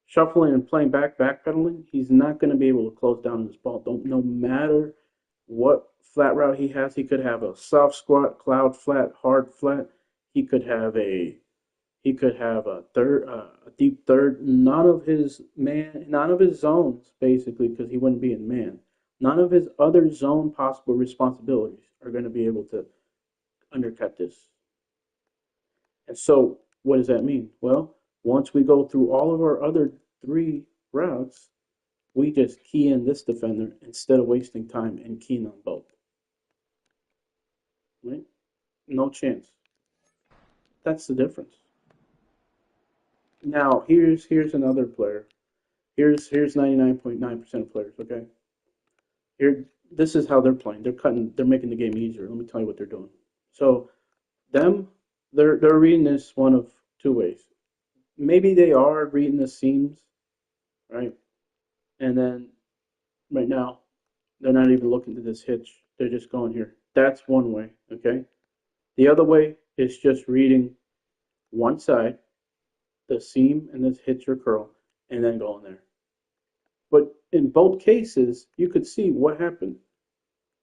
Shuffling and playing backpedaling, he's not going to be able to close down this ball. No matter what flat route he has, he could have a soft squat, cloud flat, hard flat. He could have a deep third. None of his zones basically, because he wouldn't be in man. None of his other zone possible responsibilities are going to be able to undercut this. And so, what does that mean? Well, once we go through all of our other 3 routes, we just key in this defender instead of wasting time and keying on both. Right? No chance. That's the difference. Now here's another player. Here's 99.9% of players. Okay. Here, this is how they're playing. They're making the game easier. Let me tell you what they're doing. So them, they're reading this one of two ways. Maybe they are reading the seams, right? And then right now, they're not even looking to this hitch. They're just going here. That's one way, okay? The other way is just reading one side, the seam and this hitch or curl, and then going there. But in both cases, you could see what happened.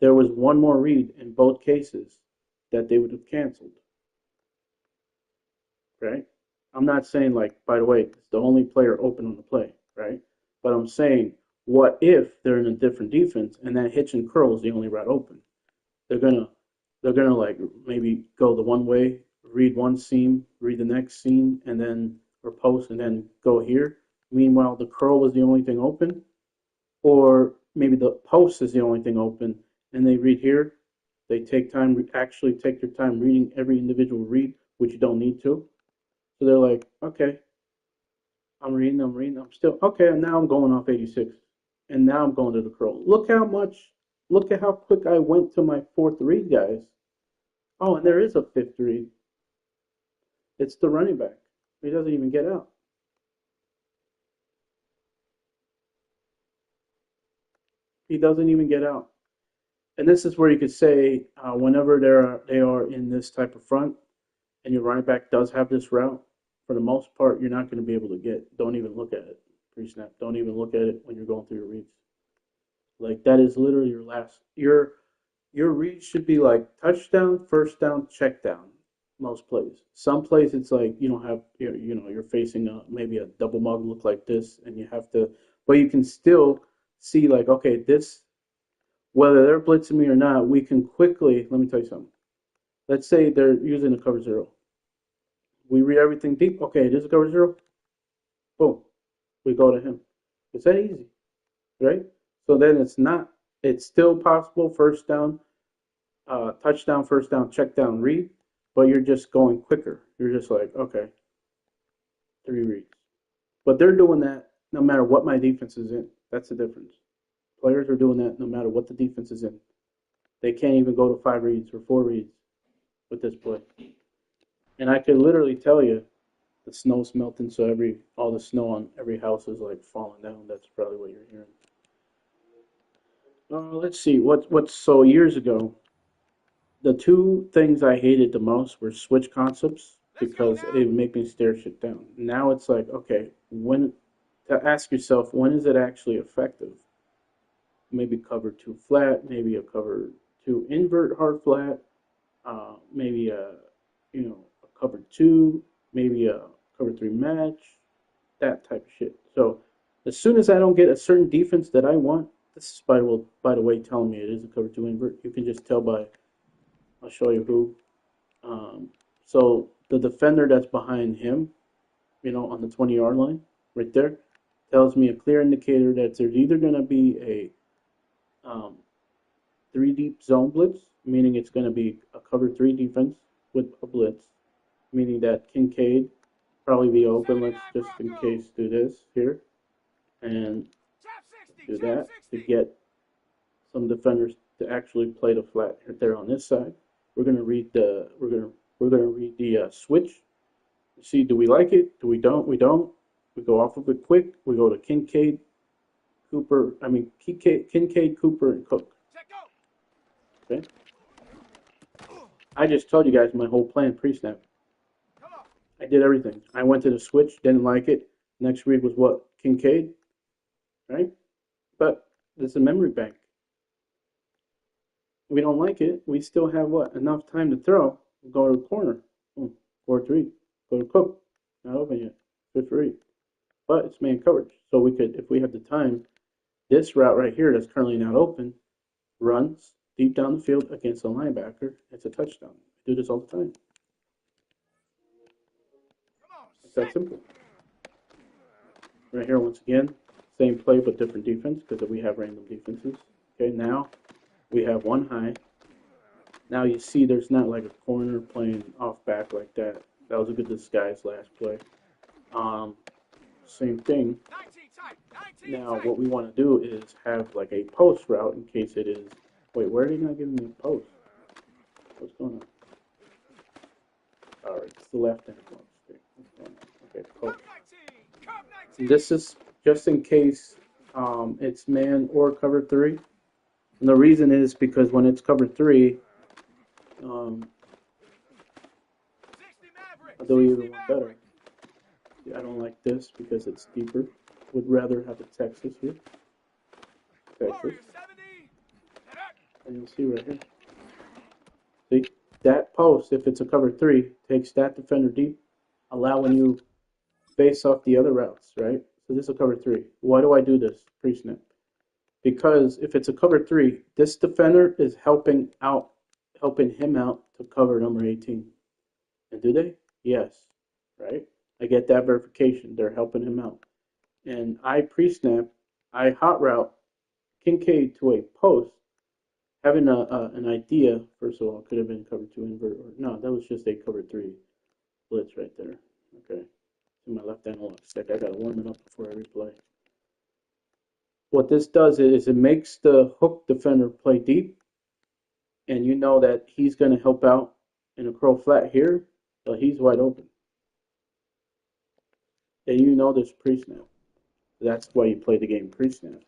There was one more read in both cases that they would have canceled, right? I'm not saying like, by the way, it's the only player open on the play, right? But I'm saying, what if they're in a different defense and that hitch and curl is the only route open? They're gonna like maybe go the one way, read one seam, read the next seam, and then or post and then go here. Meanwhile, the curl was the only thing open, or maybe the post is the only thing open, and they read here. They take time, actually take their time reading every individual read, which you don't need to. So they're like, okay, I'm reading, I'm still, okay, and now I'm going off 86. And now I'm going to the curl. Look at how quick I went to my fourth read, guys. Oh, and there is a fifth read. It's the running back. He doesn't even get out. He doesn't even get out. And this is where you could say, whenever they are in this type of front, and your running back does have this route, for the most part, you're not going to be able to get. Don't even look at it pre-snap. Don't even look at it when you're going through your reads. Like that is literally your last. Your read should be like touchdown, first down, check down. Most plays. Some plays it's like you don't have you're facing maybe a double mug look like this, and you have to, but you can still see like okay this whether they're blitzing me or not, we can quickly. Let me tell you something. Let's say they're using a cover zero. We read everything deep. Okay, it is a cover zero. Boom. We go to him. It's that easy, right? So then it's not. It's still possible. First down, touchdown, first down, check down, read, but you're just going quicker. You're just like, okay, three reads. But they're doing that no matter what my defense is in. That's the difference. Players are doing that no matter what the defense is in. They can't even go to five reads or four reads with this play. And I could literally tell you the snow's melting, so all the snow on every house is like falling down. That's probably what you're hearing. Let's see. What's so years ago? The two things I hated the most were switch concepts because it would make me stare shit down. Now it's like, okay, when to ask yourself when is it actually effective? Maybe cover two flat, maybe a cover two invert hard flat, maybe a cover two, maybe a cover three match, that type of shit. So as soon as I don't get a certain defense that I want, this is by the way telling me it is a cover two invert. You can just tell by I'll show you who. So the defender that's behind him, on the 20-yard line, right there, tells me a clear indicator that there's either going to be a three deep zone blitz, meaning it's going to be a cover three defense with a blitz, meaning that Kincaid probably be open. Let's just in case do this here and do that to get some defenders to actually play the flat right there on this side. We're gonna read the switch. See, do we like it? Do we don't? We don't. We go off of it quick. We go to Kincaid, Cooper, and Cook. Okay. I just told you guys my whole plan pre-snap. I did everything. I went to the switch, didn't like it. Next read was what? Kincaid, right? But this is a memory bank. We don't like it. We still have what? Enough time to throw. Go to the corner. 4-3. Go to Cook. Not open yet. Good for 8. But it's man coverage. So we could, if we have the time, this route right here that's currently not open runs deep down the field against a linebacker. It's a touchdown. I do this all the time. It's that simple. Right here, once again, Same play but different defense because we have random defenses. Okay, now we have one high. Now you see there's not like a corner playing off back like that. That was a good disguise last play. Same thing. 19 tight. 19 Now tight. what we want to do is have like a post route in case it is. Wait, where are they not giving me a post? What's going on? All right, it's the left hand. Okay, post. Cup 19. Cup 19. This is just in case it's man or cover three. And the reason is because when it's cover three, 60 Maverick. I'll do either 60 one better. Maverick. I don't like this because it's deeper. Would rather have a Texas here. Texas. Warrior 70. And you'll see right here. See, that post, if it's a cover three, takes that defender deep, allowing you base off the other routes, right? So this is a cover three. Why do I do this pre-snap? Because if it's a cover three, this defender is helping him out to cover number 18. And do they? Yes, right? I get that verification. They're helping him out. And I pre-snap, I hot route Kincaid to a post, having an idea. First of all, it could have been cover two invert, or no, that was just a cover three blitz right there. Okay, to my left analog stick. I gotta warm it up before every play. What this does is it makes the hook defender play deep, and you know that he's gonna help out in a curl flat here, but he's wide open. And you know there's pre-snap. That's why you play the game pre-snap.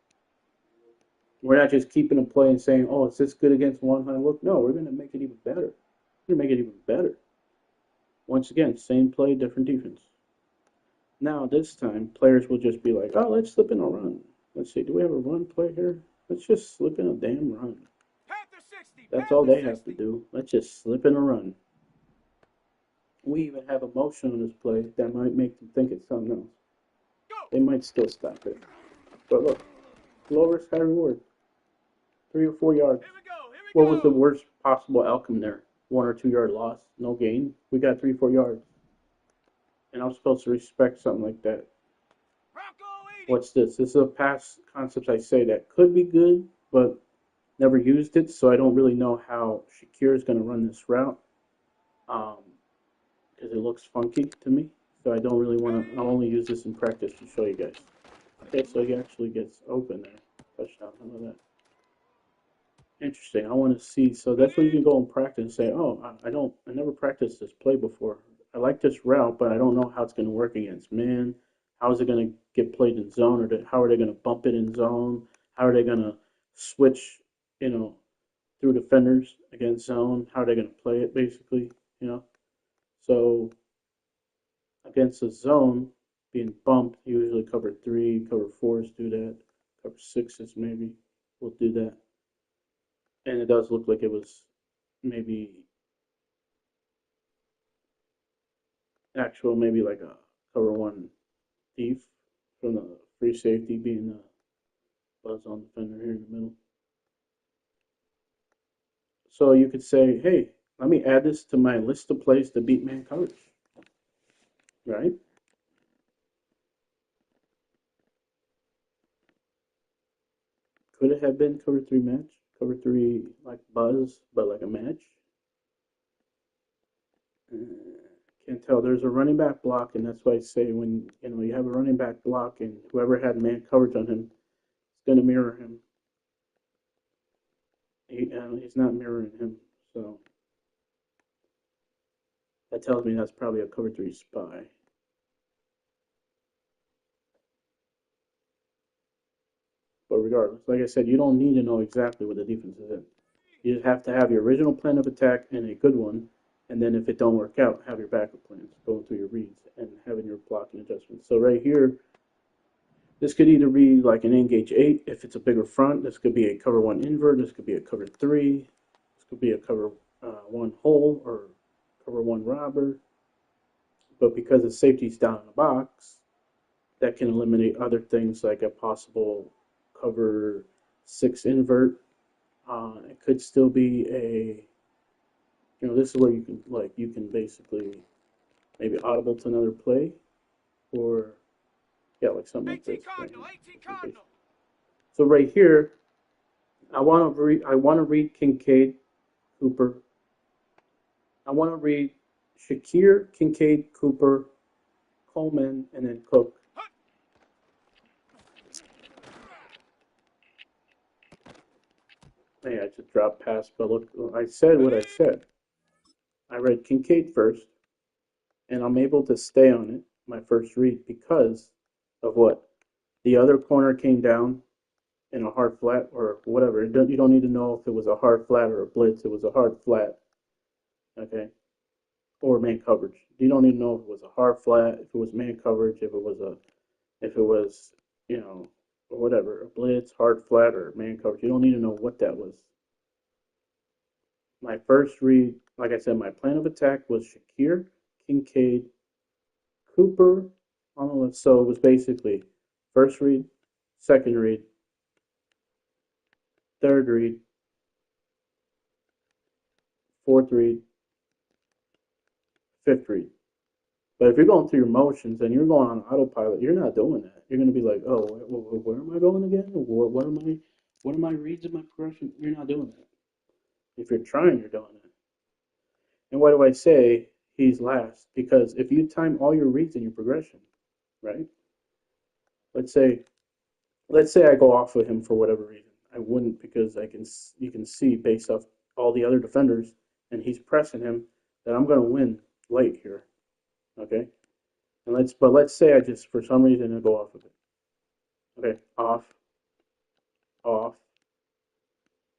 We're not just keeping a play and saying, oh, is this good against one high look? No, we're going to make it even better. We're going to make it even better. Once again, same play, different defense. Now, this time, players will just be like, oh, let's slip in a run. Let's see, do we have a run play here? Let's just slip in a damn run. Panther 60. That's Panther all they 60. have to do. Let's just slip in a run. We even have a motion on this play that might make them think it's something else. Go. They might still stop it. But look, low risk, high reward. 3 or 4 yards. Here we go. Here we What go. was the worst possible outcome there? 1 or 2 yard loss, no gain. We got 3, 4 yards. And I'm supposed to respect something like that. Bronco 80. What's this? This is a past concept I say that could be good, but never used it, so I don't really know how Shakir is going to run this route. Because it looks funky to me. So I don't really want to, I'll only use this in practice to show you guys. Okay, so he actually gets open there. Touchdown, how about that? Interesting. I want to see. So that's where you can go and practice and say, oh, I never practiced this play before. I like this route, but I don't know how it's going to work against man. How is it going to get played in zone, or how are they going to bump it in zone? How are they going to switch, through defenders against zone? How are they going to play it, basically, So against the zone being bumped, usually cover 3, cover 4s do that, cover 6s maybe will do that. And it does look like it was maybe maybe like a cover 1 thief from the free safety being the buzz on defender here in the middle. So you could say, hey, let me add this to my list of plays to beat man coverage, right? Could it have been cover 3 match? Cover 3 like buzz, but like a match? Can't tell. There's a running back block, and that's why I say when you have a running back block and whoever had man coverage on him is going to mirror him. He's not mirroring him, so that tells me that's probably a cover 3 spy. But regardless, like I said, you don't need to know exactly what the defense is in. You just have to have your original plan of attack and a good one, and then if it don't work out, have your backup plans, going through your reads and having your blocking adjustments. So right here, this could either be like an engage 8 if it's a bigger front. This could be a cover 1 invert. This could be a cover 3. This could be a cover 1 hole or cover 1 robber. But because the safety's down in the box, that can eliminate other things like a possible cover 6 invert. It could still be a, this is where you can basically maybe audible to another play, or Yeah, like something like 18 this. Right Cardinal, here. 18 Cardinal. So right here, I want to read Kincaid, Cooper. I want to read Shakir, Kincaid, Cooper, Coleman, and then Cook. Hey, I just dropped past, but look, I said what I said. I read Kincaid first, and I'm able to stay on it, my first read, because of what? The other corner came down in a hard flat or whatever. You don't need to know if it was a hard flat or a blitz. It was a hard flat, okay? Or man coverage. You don't need to know if it was a hard flat, if it was man coverage, if it was, you know, or whatever, a blitz, hard flat, or man coverage. You don't need to know what that was. My first read, like I said, my plan of attack was Shakir, Kincaid, Cooper on the left. So it was basically first read, second read, third read, fourth read, fifth read. But if you're going through your motions and you're going on autopilot, you're not doing that. You're going to be like, oh, where am I going again? What are my reads in my progression? You're not doing that. If you're trying, you're doing it. And why do I say he's last? Because if you time all your reads in your progression, right? Let's say I go off of him for whatever reason. I wouldn't because you can see based off all the other defenders and he's pressing him that I'm going to win late here. Okay? And let's say I just for some reason I go off of it. Okay, off, off,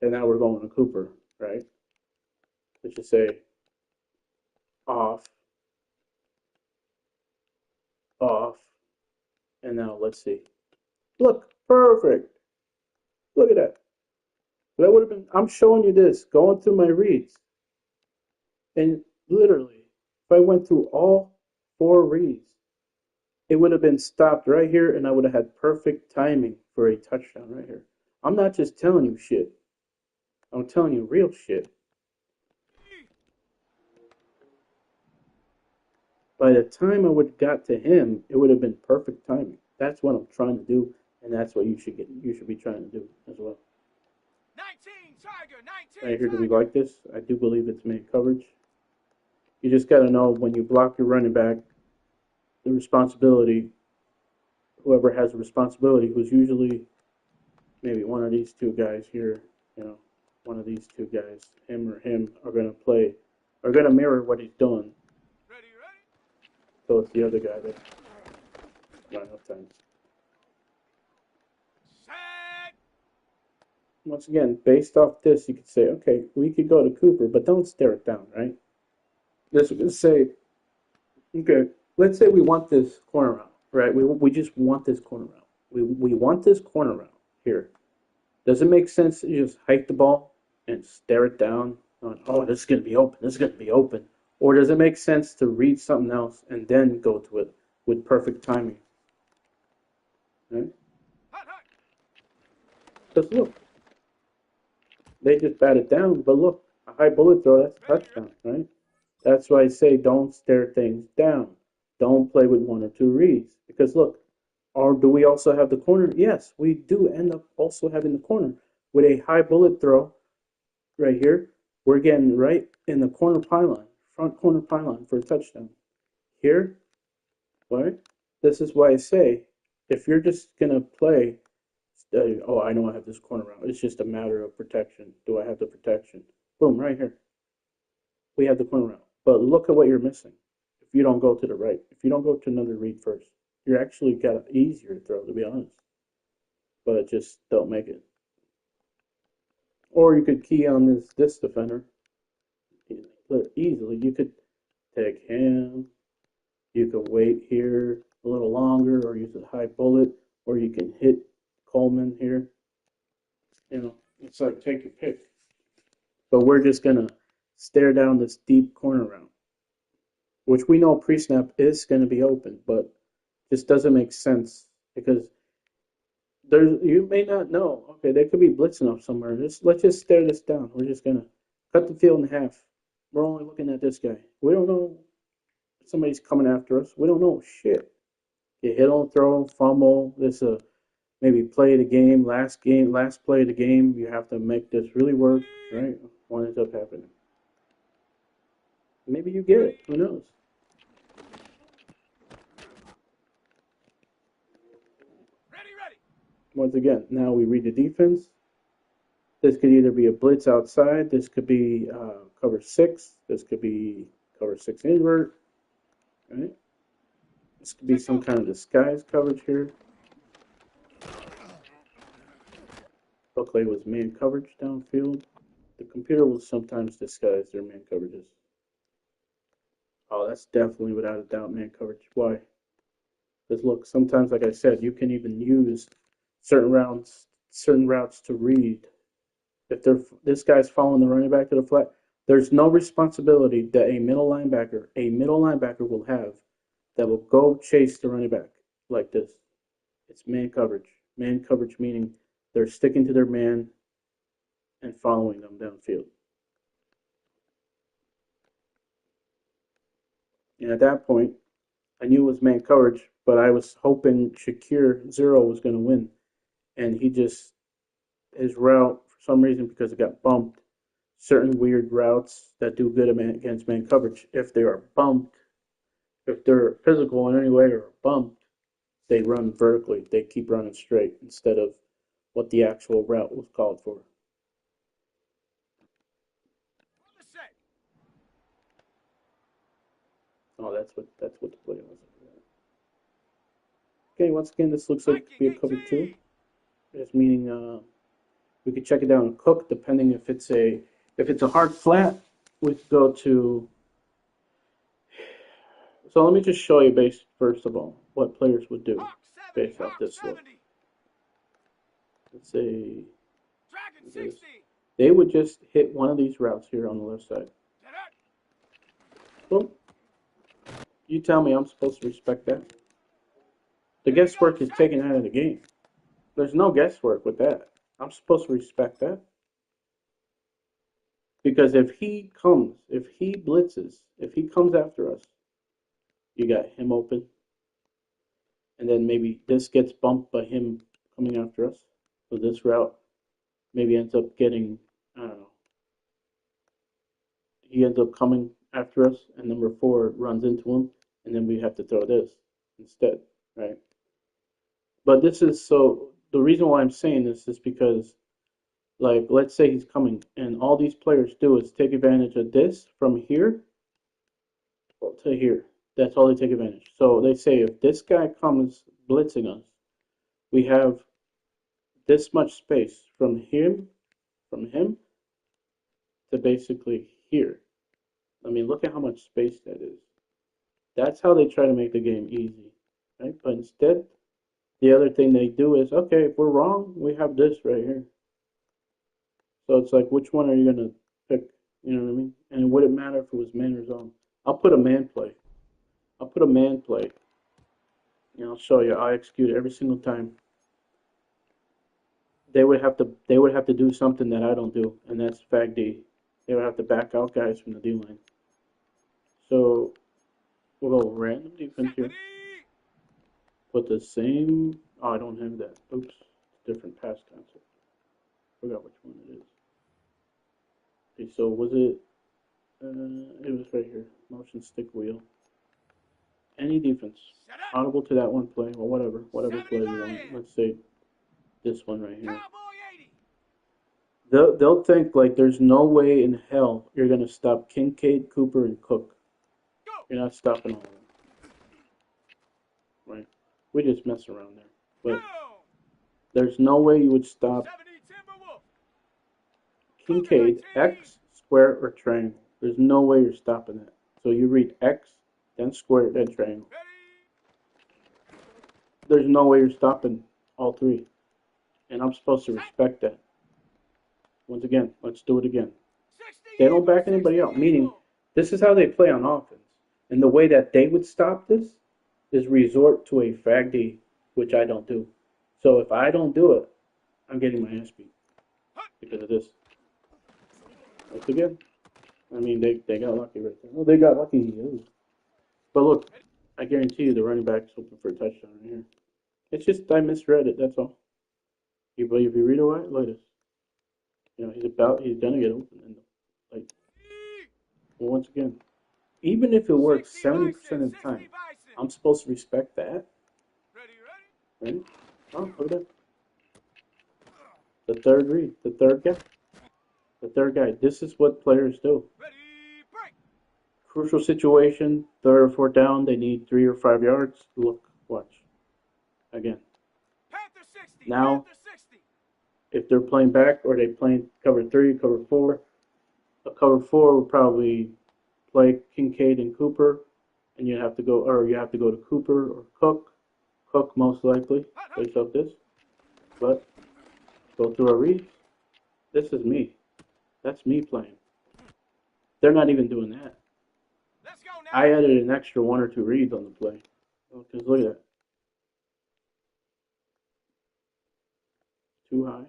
and now we're going to Cooper, right? Let's just say off, off, and now let's see. Look, perfect. Look at that. That would have been. I'm showing you this, going through my reads, and literally, if I went through all four reads, it would have been stopped right here, and I would have had perfect timing for a touchdown right here. I'm not just telling you shit. I'm telling you real shit. By the time I would have got to him, it would have been perfect timing. That's what I'm trying to do, and that's what you should be trying to do as well. 19 Tiger, 19 Right here, do we Tiger. like this? I do believe it's man coverage. You just got to know when you block your running back, the responsibility, whoever has the responsibility, who's usually maybe one of these two guys here, you know, one of these two guys, him or him, are going to mirror what he's doing. Ready, ready. So it's the other guy that not enough times. Set. Once again, based off this, you could say, okay, we could go to Cooper, but don't stare it down, right? This would say, okay, let's say we want this corner route, right? We just want this corner route. We want this corner route here. Does it make sense to just hike the ball and stare it down? On, oh, this is going to be open. This is going to be open. Or does it make sense to read something else and then go to it with perfect timing? Right? Hot, hot. Because look, they just bat it down, but look, a high bullet throw, that's a touchdown, right? That's why I say don't stare things down. Don't play with one or two reads. Because look, or do we also have the corner? Yes, we do end up also having the corner with a high bullet throw right here. We're getting right in the corner pylon, front corner pylon for a touchdown. Here, right? This is why I say if you're just gonna play, oh, I know I have this corner route. It's just a matter of protection. Do I have the protection? Boom, right here. We have the corner route. But look at what you're missing. If you don't go to the right, if you don't go to another read first, you're actually got an easier throw, to be honest. But just don't make it. Or you could key on this defender easily. You could take him. You could wait here a little longer, or use a high bullet, or you can hit Coleman here. You know, it's like take your pick. But we're just gonna stare down this deep corner route, which we know pre-snap is going to be open, but just doesn't make sense because there's you may not know. Okay, there could be blitzing up somewhere. Let's just stare this down. We're just gonna cut the field in half. We're only looking at this guy. We don't know if somebody's coming after us. We don't know shit. You hit on throw, fumble. This maybe play of the game, last play of the game. You have to make this really work, right? What ends up happening? Maybe you get it. Who knows? Ready, ready. Once again, now we read the defense. This could either be a blitz outside. This could be cover 6. This could be cover 6 invert. Right? This could be some kind of disguise coverage here. Buckley was man coverage downfield. The computer will sometimes disguise their man coverages. Oh, that's definitely without a doubt man coverage. Why? Because look, sometimes, like I said, you can even use certain routes to read. If this guy's following the running back to the flat, there's no responsibility that a middle linebacker will have that will go chase the running back like this. It's man coverage. Man coverage meaning they're sticking to their man and following them downfield. And at that point, I knew it was man coverage, but I was hoping Shakir Zero was going to win. And his route, for some reason, because it got bumped, certain weird routes that do good against man coverage, if they are bumped, if they're physical in any way or bumped, they run vertically. They keep running straight instead of what the actual route was called for. Oh, that's what the play was. Okay, once again, this looks like to be a cover 2. It's meaning we could check it down and cook depending if it's a hard flat. We could go to. So let me just show you first of all what players would do based off this look. Let's say they would just hit one of these routes here on the left side. Boom. You tell me I'm supposed to respect that. The guesswork is taken out of the game. There's no guesswork with that. I'm supposed to respect that. Because if he blitzes, if he comes after us, you got him open. And then maybe this gets bumped by him coming after us. So this route maybe ends up getting, I don't know. He ends up coming after us, and number 4 runs into him, and then we have to throw this instead, right? But the reason why I'm saying this is because, like, let's say he's coming, and all these players do is take advantage of this from here to here. That's all they take advantage. So they say if this guy comes blitzing us, we have this much space from him to basically here. I mean, look at how much space that is. That's how they try to make the game easy, right? But instead, the other thing they do is, okay, if we're wrong, we have this right here. So it's like, which one are you going to pick? You know what I mean? And it wouldn't matter if it was man or zone. I'll put a man play. And I'll show you. I execute it every single time. They would have to do something that I don't do, and that's fag D. They would have to back out guys from the D line. So we'll go random defense here. Put the same. Oh, I don't have that. Oops, different pass concept. Forgot which one it is. Okay, so was it? It was right here. Motion stick wheel. Any defense. Audible to that one play, or whatever play you want. Let's say this one right here. They'll think like there's no way in hell you're gonna stop Kincaid, Cooper, and Cook. You're not stopping all of them, right? We just mess around there, but there's no way you would stop Kincaid, X, square, or triangle. There's no way you're stopping that. So you read X, then square, then triangle. There's no way you're stopping all 3, and I'm supposed to respect that. Once again, let's do it again. They don't back anybody out, meaning this is how they play on offense. And the way that they would stop this is resort to a fag D, which I don't do. So if I don't do it, I'm getting my ass beat because of this. Once again, I mean, they got lucky right there. Well, they got lucky. But look, I guarantee you the running back's hoping for a touchdown right here. It's just I misread it. That's all. But if you read it right, look at this. He's gonna get open, and like once again, even if it works 70% of the time, I'm supposed to respect that. Ready? Oh, look at that. The third read, the third guy. This is what players do. Crucial situation, third or fourth down, they need 3 or 5 yards. Look, watch. Again. Now, if they're playing back or they playing cover 3, cover 4, a cover 4 would probably play Kincaid and Cooper, and you have to go to Cooper or Cook. Cook most likely plays up this, but go through our reads. This is me. That's me playing. They're not even doing that. I added an extra 1 or 2 reads on the play. Because look at that. Too high.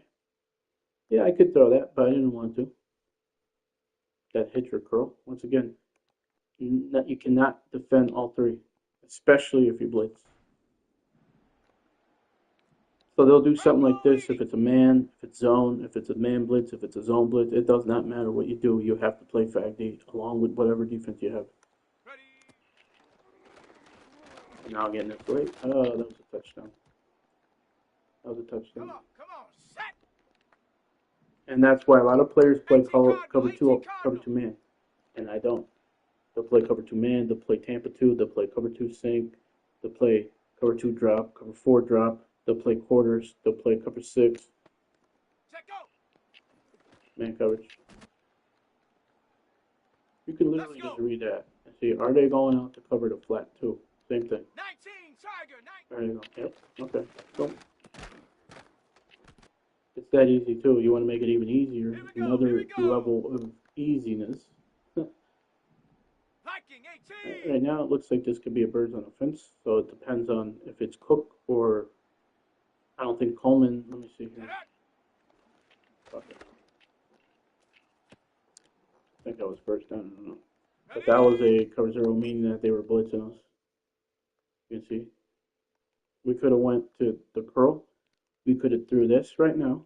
Yeah, I could throw that, but I didn't want to. That hitch or curl. Once again, you cannot defend all 3, especially if you blitz. So they'll do something like this if it's a man, if it's zone, if it's a man blitz, if it's a zone blitz. It does not matter what you do. You have to play fag D along with whatever defense you have. Now getting this late. Oh, that was a touchdown. That was a touchdown. Come on, set. And that's why a lot of players play cover two man, and I don't. They'll play cover 2 man. They'll play Tampa 2. They'll play cover 2 sink. They'll play cover 2 drop, cover 4 drop. They'll play quarters. They'll play cover 6. Check go. Man coverage. You can literally just read that and see, are they going out to cover the flat too? Same thing. 19, Tiger, 19. There you go. Yep. Okay. Cool. It's that easy too. You want to make it even easier. Another level of easiness. Viking 18. Right now it looks like this could be a birds on a fence, so it depends on if it's Cook or I don't think Coleman. Let me see here. Okay. I think that was first down. I don't know. But that was a cover 0, meaning that they were blitzing us. You can see. We could have went to the curl. We could have threw this right now.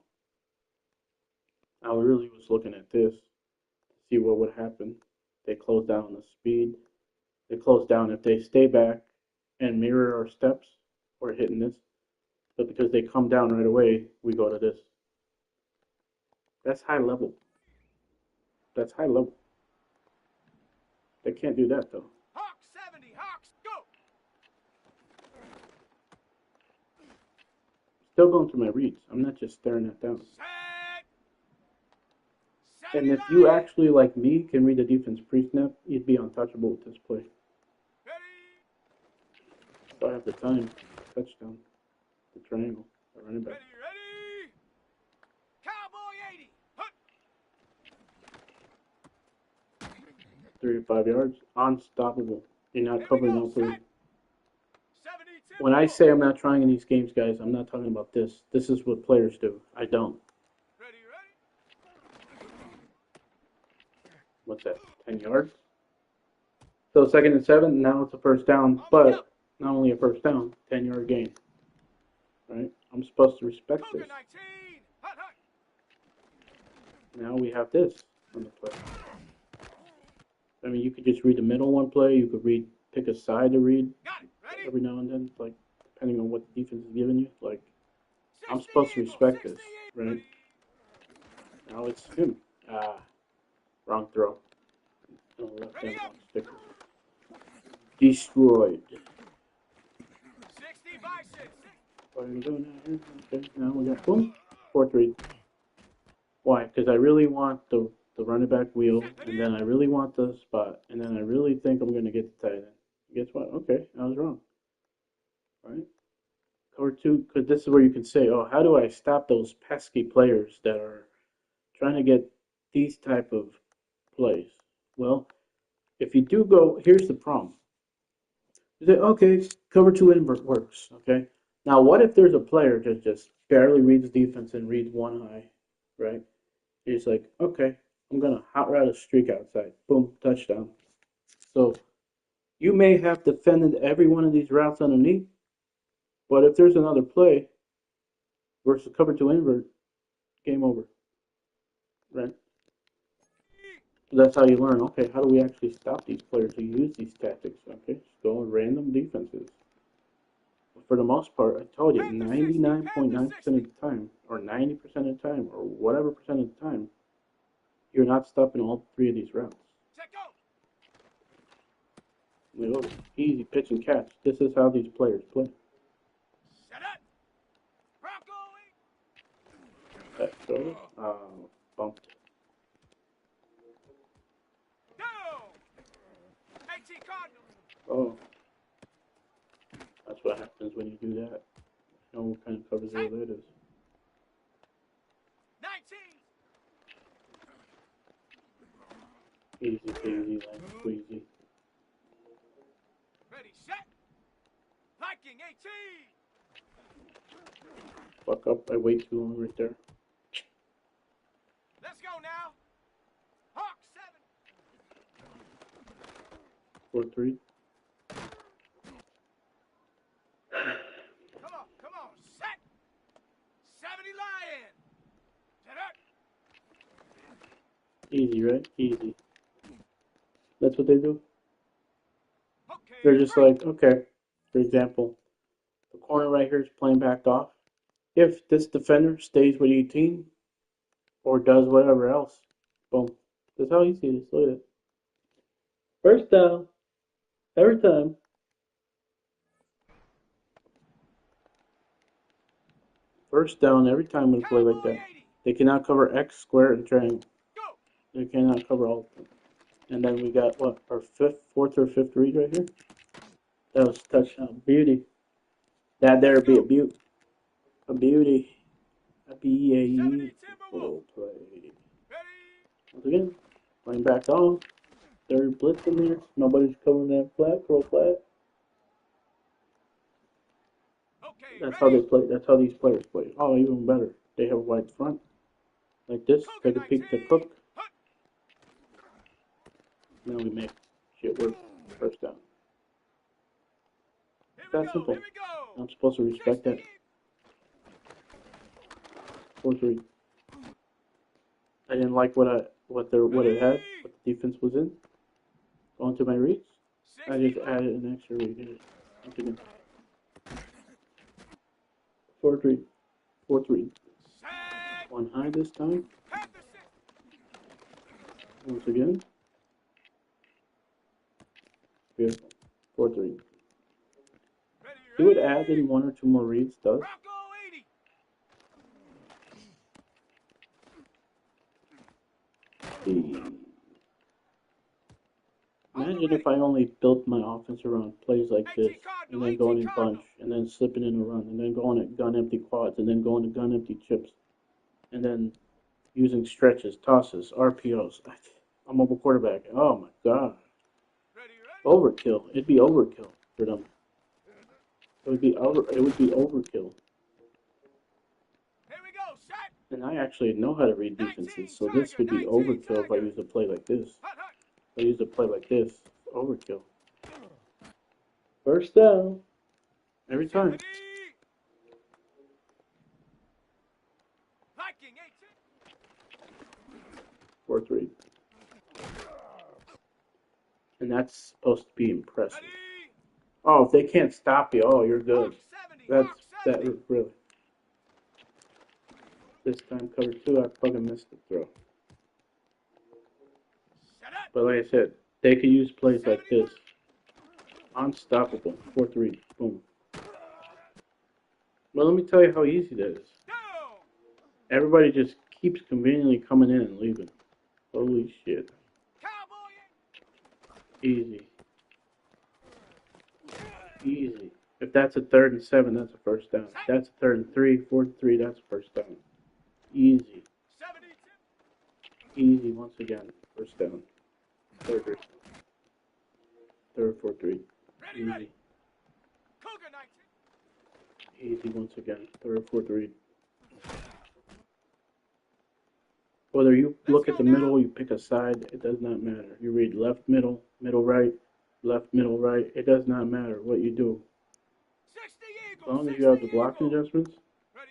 I really was looking at this to see what would happen. They close down on the speed. They close down if they stay back and mirror our steps. We're hitting this. But because they come down right away, we go to this. That's high level. That's high level. They can't do that though. Hawks 70, Hawks, go. Still going through my reads. I'm not just staring that down. Set. And if you actually, like me, can read the defense pre-snap, you'd be untouchable with this play. Ready. So I have the time. Touchdown. The triangle. The running back. Ready. Cowboy 80. Hut. 3 to 5 yards. Unstoppable. You're not covering all 3. 72. When I say I'm not trying in these games, guys, I'm not talking about this. This is what players do. I don't. Ready. What's that? 10 yards? So 2nd and 7. Now it's a first down, but not only a first down, 10-yard gain. Right? I'm supposed to respect this. 19. Hut. Now we have this on the play. I mean, you could just read the middle one play. You could pick a side to read Got it. Ready. every now and then, like depending on what the defense is giving you. Like, I'm supposed to respect this, right? Now it's him. Wrong throw. Oh, left hand on sticker. Destroyed. 60 by 6. What are we doing now here? Okay, now we got boom. 4-3. Why? Because I really want the running back wheel, and then I really want the spot, and then I really think I'm going to get the tight end. Guess what? Okay, I was wrong. All right? Cover 2, because this is where you can say, oh, how do I stop those pesky players that are trying to get these type of plays? Well, if you do go, here's the problem. You say, okay, cover 2 invert works, okay? Now, what if there's a player that just barely reads defense and reads one high, right? He's like, okay, I'm going to hot route a streak outside. Boom, touchdown. So You may have defended every one of these routes underneath, but if there's another play versus cover two invert, game over. Right? That's how you learn. Okay, how do we actually stop these players who use these tactics? Okay, just go random defenses. For the most part, I told you, 99.9% of the time, or 90% of the time, or whatever percent of the time, you're not stopping all three of these routes. Easy pitch and catch. This is how these players play. Back shoulder. Bumped. Oh. That's what happens when you do that. You know what kind of cover zero that is. 19. Easy peasy, lemon squeezy. Ready, set. Viking 18. Fuck up, I wait too long right there. Let's go now. Hawk 7. 4-3. Come on, set. 70 Lion. Set up. Easy, right? Easy. That's what they do. Okay, They're just like, okay, for example, the corner right here is playing back off. If this defender stays with 18 or does whatever else, boom. That's how easy it is. Look at it. First down. Every time. First down every time we play like that. They cannot cover X, square, and triangle. They cannot cover all of them. And then we got what, our fourth or fifth read right here? That was touchdown. Beauty. That there be a beauty. A beauty. A beautiful play. Once again, playing back on. Third blitz in there. Nobody's covering that flat, curl flat. That's how they play. That's how these players play. Oh, even better. They have a wide front. Like this. Take a peek to Cook. Now we make shit work. First down. That's simple. I'm supposed to respect that. 4-3. I didn't like what it had, what the defense was in. Going to my reads. I just added an extra read. 4-3. 4-3. One high this time. Once again. Beautiful. 4-3. See what adding one or two more reads does? Imagine if I only built my offense around plays like this, and then going in bunch, and then slipping in a run, and then going at gun empty quads, and then going to gun empty chips, and then using stretches, tosses, RPOs. I'm a mobile quarterback. Oh my god. Overkill. It'd be overkill for them. It would be overkill. And I actually know how to read defenses, so this would be overkill if I use a play like this. If I use a play like this, overkill. First down. Every time. 4-3. And that's supposed to be impressive. Oh, if they can't stop you, oh, you're good. That really. This time cover 2, I fucking missed the throw. But like I said, they could use plays like this. Unstoppable. 4-3. Boom. Well, let me tell you how easy that is. Everybody just keeps conveniently coming in and leaving. Holy shit. Easy. Easy. If that's a 3rd and 7, that's a first down. If that's a 3rd and 3, 4th and 3, that's a first down. Easy. Easy once again. First down. 3rd 4-3. Easy. Easy once again. 3rd 4-3. Whether you look at the middle, you pick a side, it does not matter. You read left, middle, middle, right. left, middle, right. It does not matter what you do. 60 As Eagle, long as 60 you have the blocking Eagle. adjustments Ready.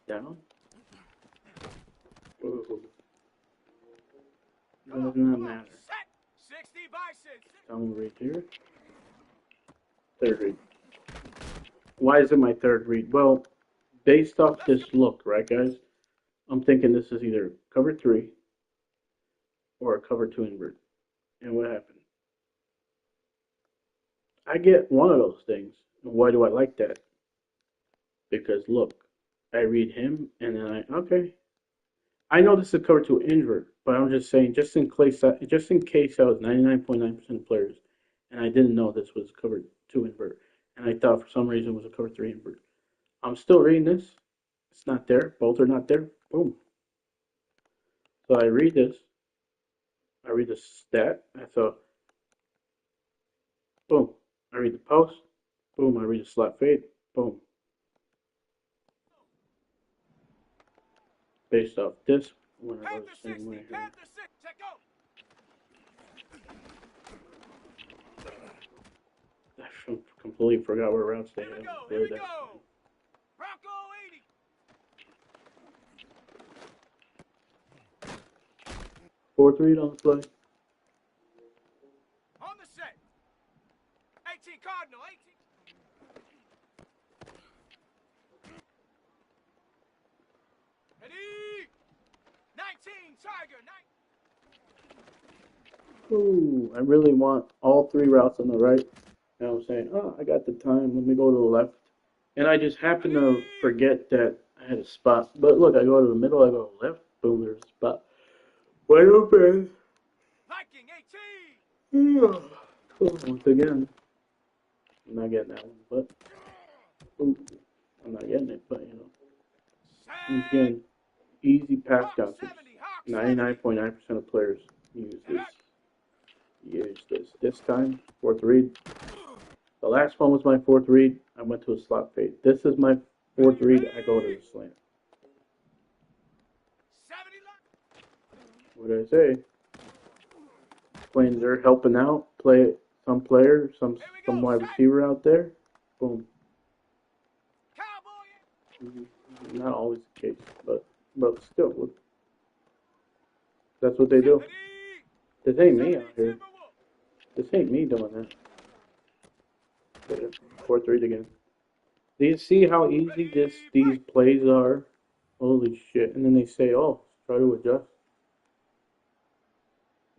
down, ooh, it Come on, does not come on. matter. Set. 60 Bison. Tell me right here. Third read. Why is it my third read? Well, based off Let's go. this look, right, guys? I'm thinking this is either cover three or a cover two invert. And what happened? I get one of those things. And why do I like that? Because look, I read him and then okay. I know this is cover two invert, but I'm just saying just in case I was 99.9% of players and I didn't know this was cover two invert and I thought for some reason it was a cover three invert. I'm still reading this. It's not there. Both are not there. Boom. So I read this. I read the stat. I thought, boom. I read the post. Boom. I read the slot fade. Boom. Based off this, when I go Panther the same 60. way here. Panther 6. Check go. I completely forgot what routes they Here we have. go. Here Blurred we that. go. Bronco 80. 4-3 on the play. On the set. 18 Cardinal. 18. Ready. 19 Tiger. 9. Ooh, I really want all three routes on the right. And I'm saying, oh, I got the time. Let me go to the left. And I just happen to Ready. forget that I had a spot. But look, I go to the middle, I go left. Boom, there's a spot. Wide open. Viking 18. Once again, I'm not getting that one, but ooh, I'm not getting it, but once Set. again, easy pass Hawk counters. 70. Hawk 70. 99.9% of players use And this. up. Use this. This time, fourth read. The last one was my fourth read. I went to a slot fade. This is my fourth Ready. read. I go to Ready. the slant. 70 line. What did I say? Playing there, helping out. Play some player, some Here we go. wide Set. receiver out there. Boom. Cowboy. Not always the case, but still, that's what they Set. do. Ready. This ain't me 70 out here. Timberwolf. This ain't me doing that. Fourth read again. Do you see how easy Ready. these Fight. plays are? Holy shit! And then they say, "Oh, try to adjust."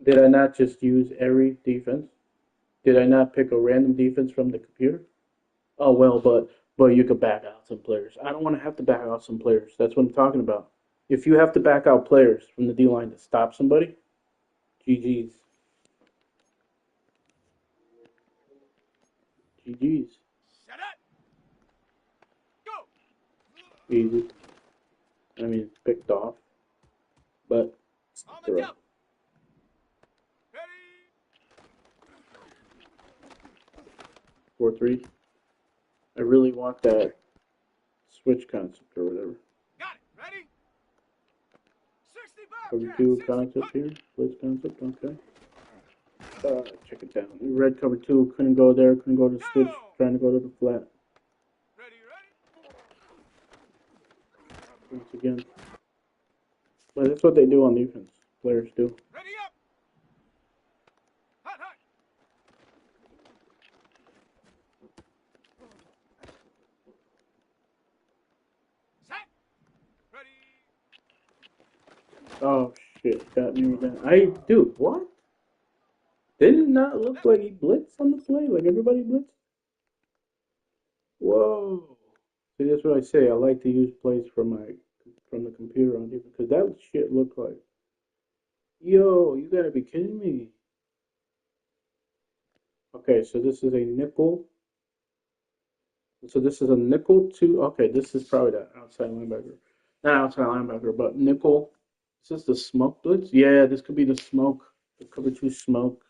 Did I not just use every defense? Did I not pick a random defense from the computer? Oh well, but you could back out some players. I don't want to have to back out some players. That's what I'm talking about. If you have to back out players from the D line to stop somebody, GG's. GG's. Set up. Go. Easy. I mean, it's picked off, but On the throw. double. Ready. 4-3. I really want that switch concept or whatever. Got it. Ready. 60 Cover Bobcat. 2 60. concept here. Blitz concept, okay. Check it down. Red cover 2, couldn't go there, couldn't go to switch, Go. trying to go to the flat. Ready. Ready. Once again. But that's what they do on defense. Players do. Ready up. Hot, hot. Set. Ready. Oh shit, got me again. Dude, what? Did it not look like he blitzed on the play? Like everybody blitzed? Whoa. See, that's what I say. I like to use plays from the computer on defense because that shit looked like. Yo, you gotta be kidding me. Okay, so this is a nickel. So this is a nickel two. Okay, this is probably the outside linebacker. Not outside linebacker, but nickel. Is this the smoke blitz? Yeah, this could be the smoke. The cover two smoke.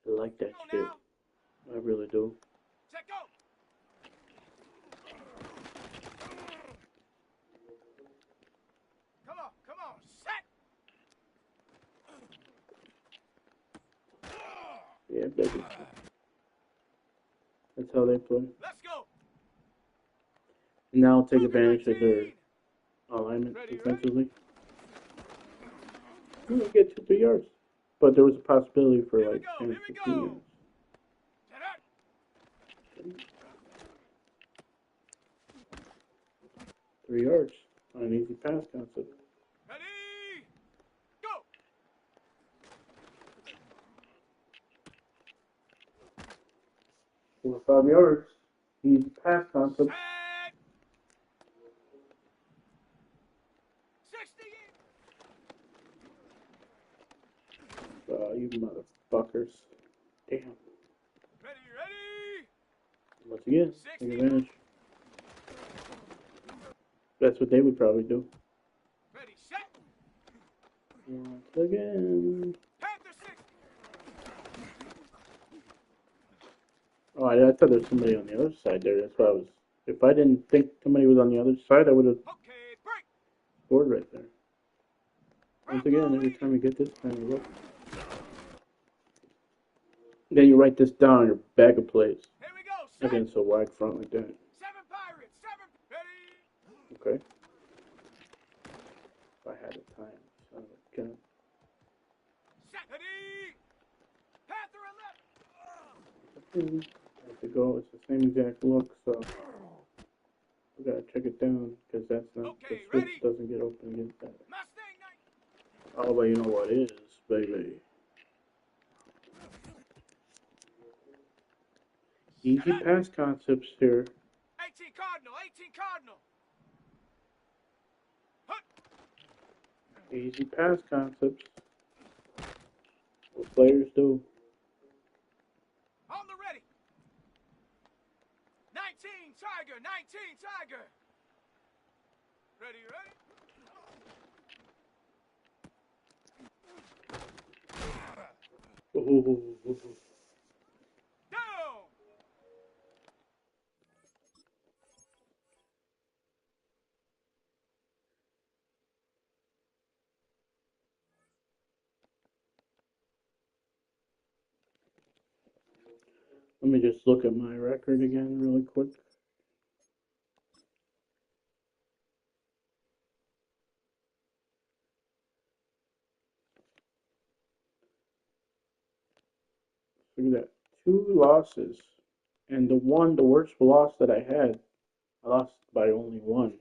I like that Go shit. now. I really do. Check go. Come on. Come on. Set. Yeah, baby. That's how they play. Let's go. And now take advantage of their alignment Ready, defensively. You get 2-3 yards. But there was a possibility for Here we like go. 10, Here we 15 go. yards. Set up. 3 yards on an easy pass concept. Ready. Go. 4 or 5 yards. Easy pass concept. Set. 60. You motherfuckers. Damn. Ready, ready. Once again, 60. take advantage. That's what they would probably do. Ready, set. Once again. Panther 60. Oh, I thought there was somebody on the other side there. That's why I was. If I didn't think somebody was on the other side, I would have Okay, break. scored right there. Once again, every time you get this kind of look. Then you write this down on your bag of plays Here we go. Set. against a wide front like that. 7 Pirates. 7. Ready. Okay. If I had the time. Son of a gun. Set. Ready. Panther 11. I have to go. It's the same exact look, so we gotta check it down because that's not Okay, the switch ready? doesn't get open against that. Mustang 9. Oh, but you know what is, baby. Easy pass concepts here. 18 Cardinal. 18 Cardinal. Hut. Easy pass concepts. What players do. On the ready. 19 Tiger. 19 Tiger. Ready, ready. Ooh. Down. Let me just look at my record again really quick. Look at that. 2 losses. And the worst loss that I had, I lost by only 1.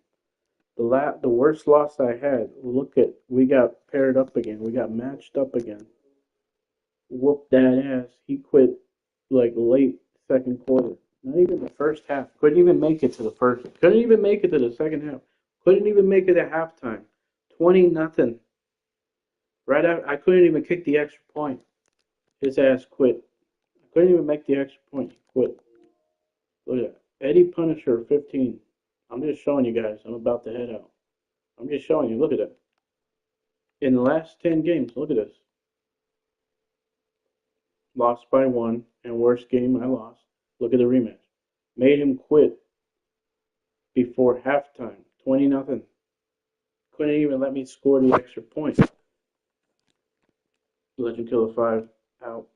The worst loss I had, look at, we got paired up again. We got matched up again. Whooped that ass. He quit like late second quarter. Not even the first half. Couldn't even make it to the first. Couldn't even make it to the second half. Couldn't even make it at halftime. 20-0. Right after, I couldn't even kick the extra point. His ass quit. I couldn't even make the extra point. He quit. Look at that. Eddie Punisher 15. I'm just showing you guys. I'm about to head out. I'm just showing you. Look at that. In the last 10 games, look at this. Lost by 1, and worst game I lost. Look at the rematch. Made him quit before halftime. 20-0. Couldn't even let me score the extra point. Legend Killer 5 out.